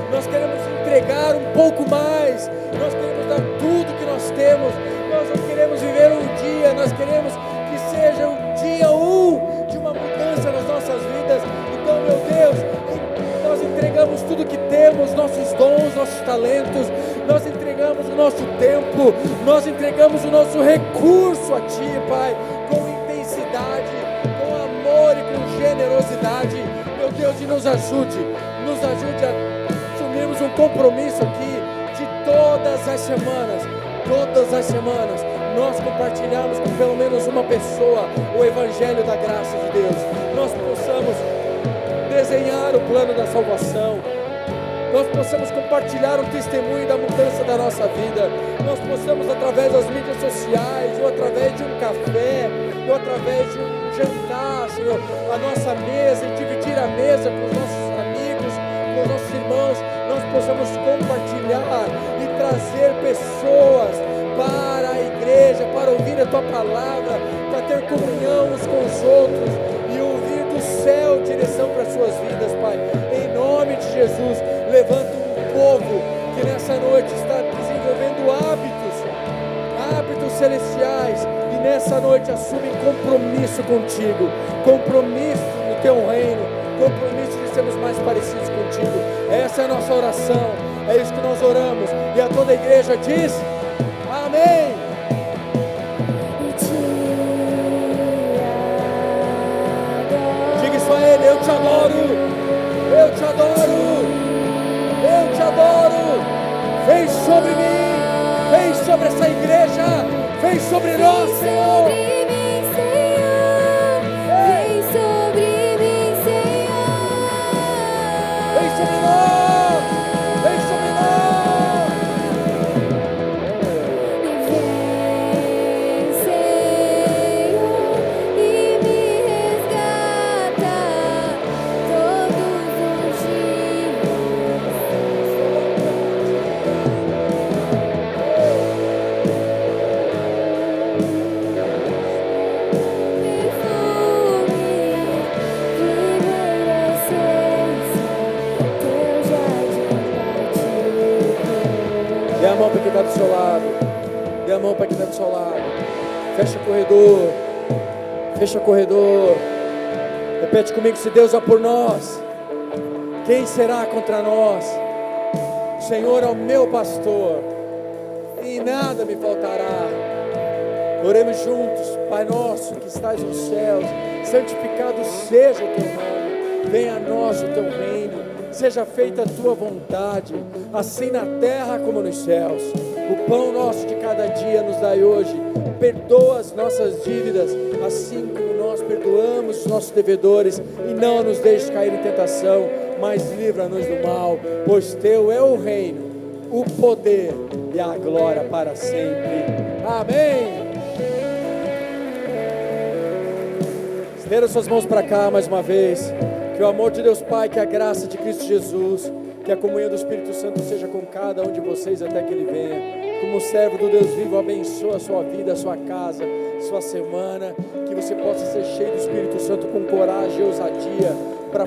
nós queremos entregar um pouco mais, nós queremos dar tudo que nós temos, nós não queremos viver um dia, nós queremos que seja o dia 1 de uma mudança nas nossas vidas. Então, meu Deus, nós entregamos tudo que temos, nossos dons, nossos talentos, nós entregamos o nosso tempo, nós entregamos o nosso recurso a Ti, Pai, com intensidade, com amor generosidade, meu Deus, e nos ajude a assumirmos um compromisso aqui de todas as semanas, nós compartilharmos com pelo menos uma pessoa o Evangelho da graça de Deus, nós possamos desenhar o plano da salvação, nós possamos compartilhar um testemunho da mudança da nossa vida, nós possamos através das mídias sociais, ou através de um café, ou através de um jantar, Senhor, a nossa mesa e dividir a mesa com os nossos amigos, com os nossos irmãos, nós possamos compartilhar e trazer pessoas para a igreja, para ouvir a Tua palavra, para ter comunhão uns com os outros e ouvir do céu direção para as suas vidas, Pai. Em nome de Jesus, levanta um povo que nessa noite está desenvolvendo hábitos celestiais e nessa noite assumem compromisso contigo, compromisso no Teu reino, compromisso de sermos mais parecidos contigo. Essa é a nossa oração, é isso que nós oramos e a toda a igreja diz amém. Diga isso a Ele: eu te adoro, eu te adoro, eu te adoro. Vem sobre mim, vem sobre essa igreja, vem sobre nós, Senhor. Vem sobre mim, Senhor. Vem sobre nós, vem sobre nós. Vem, Senhor, e me resgata todos os dias. Dê a mão para quem está do seu lado. Dê a mão para quem está do seu lado. Fecha o corredor. Fecha o corredor. Repete comigo: se Deus é por nós, quem será contra nós? O Senhor é o meu pastor, e nada me faltará. Oremos juntos. Pai nosso que estás nos céus, santificado seja o teu nome. Venha a nós o teu reino. Seja feita a tua vontade, assim na terra como nos céus. O pão nosso de cada dia nos dai hoje. Perdoa as nossas dívidas, assim como nós perdoamos os nossos devedores. E não nos deixes cair em tentação, mas livra-nos do mal. Pois teu é o reino, o poder e a glória para sempre. Amém. Estenda suas mãos para cá mais uma vez. Que o amor de Deus Pai, que a graça de Cristo Jesus, que a comunhão do Espírito Santo seja com cada um de vocês até que Ele venha. Como servo do Deus vivo, abençoa a sua vida, a sua casa, sua semana. Que você possa ser cheio do Espírito Santo com coragem e ousadia para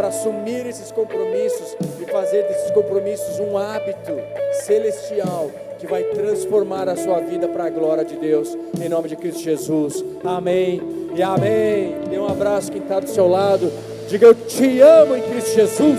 assumir esses compromissos e fazer desses compromissos um hábito celestial que vai transformar a sua vida para a glória de Deus, em nome de Cristo Jesus. Amém e amém. Dê um abraço quem está do seu lado. Diga: eu te amo em Cristo Jesus.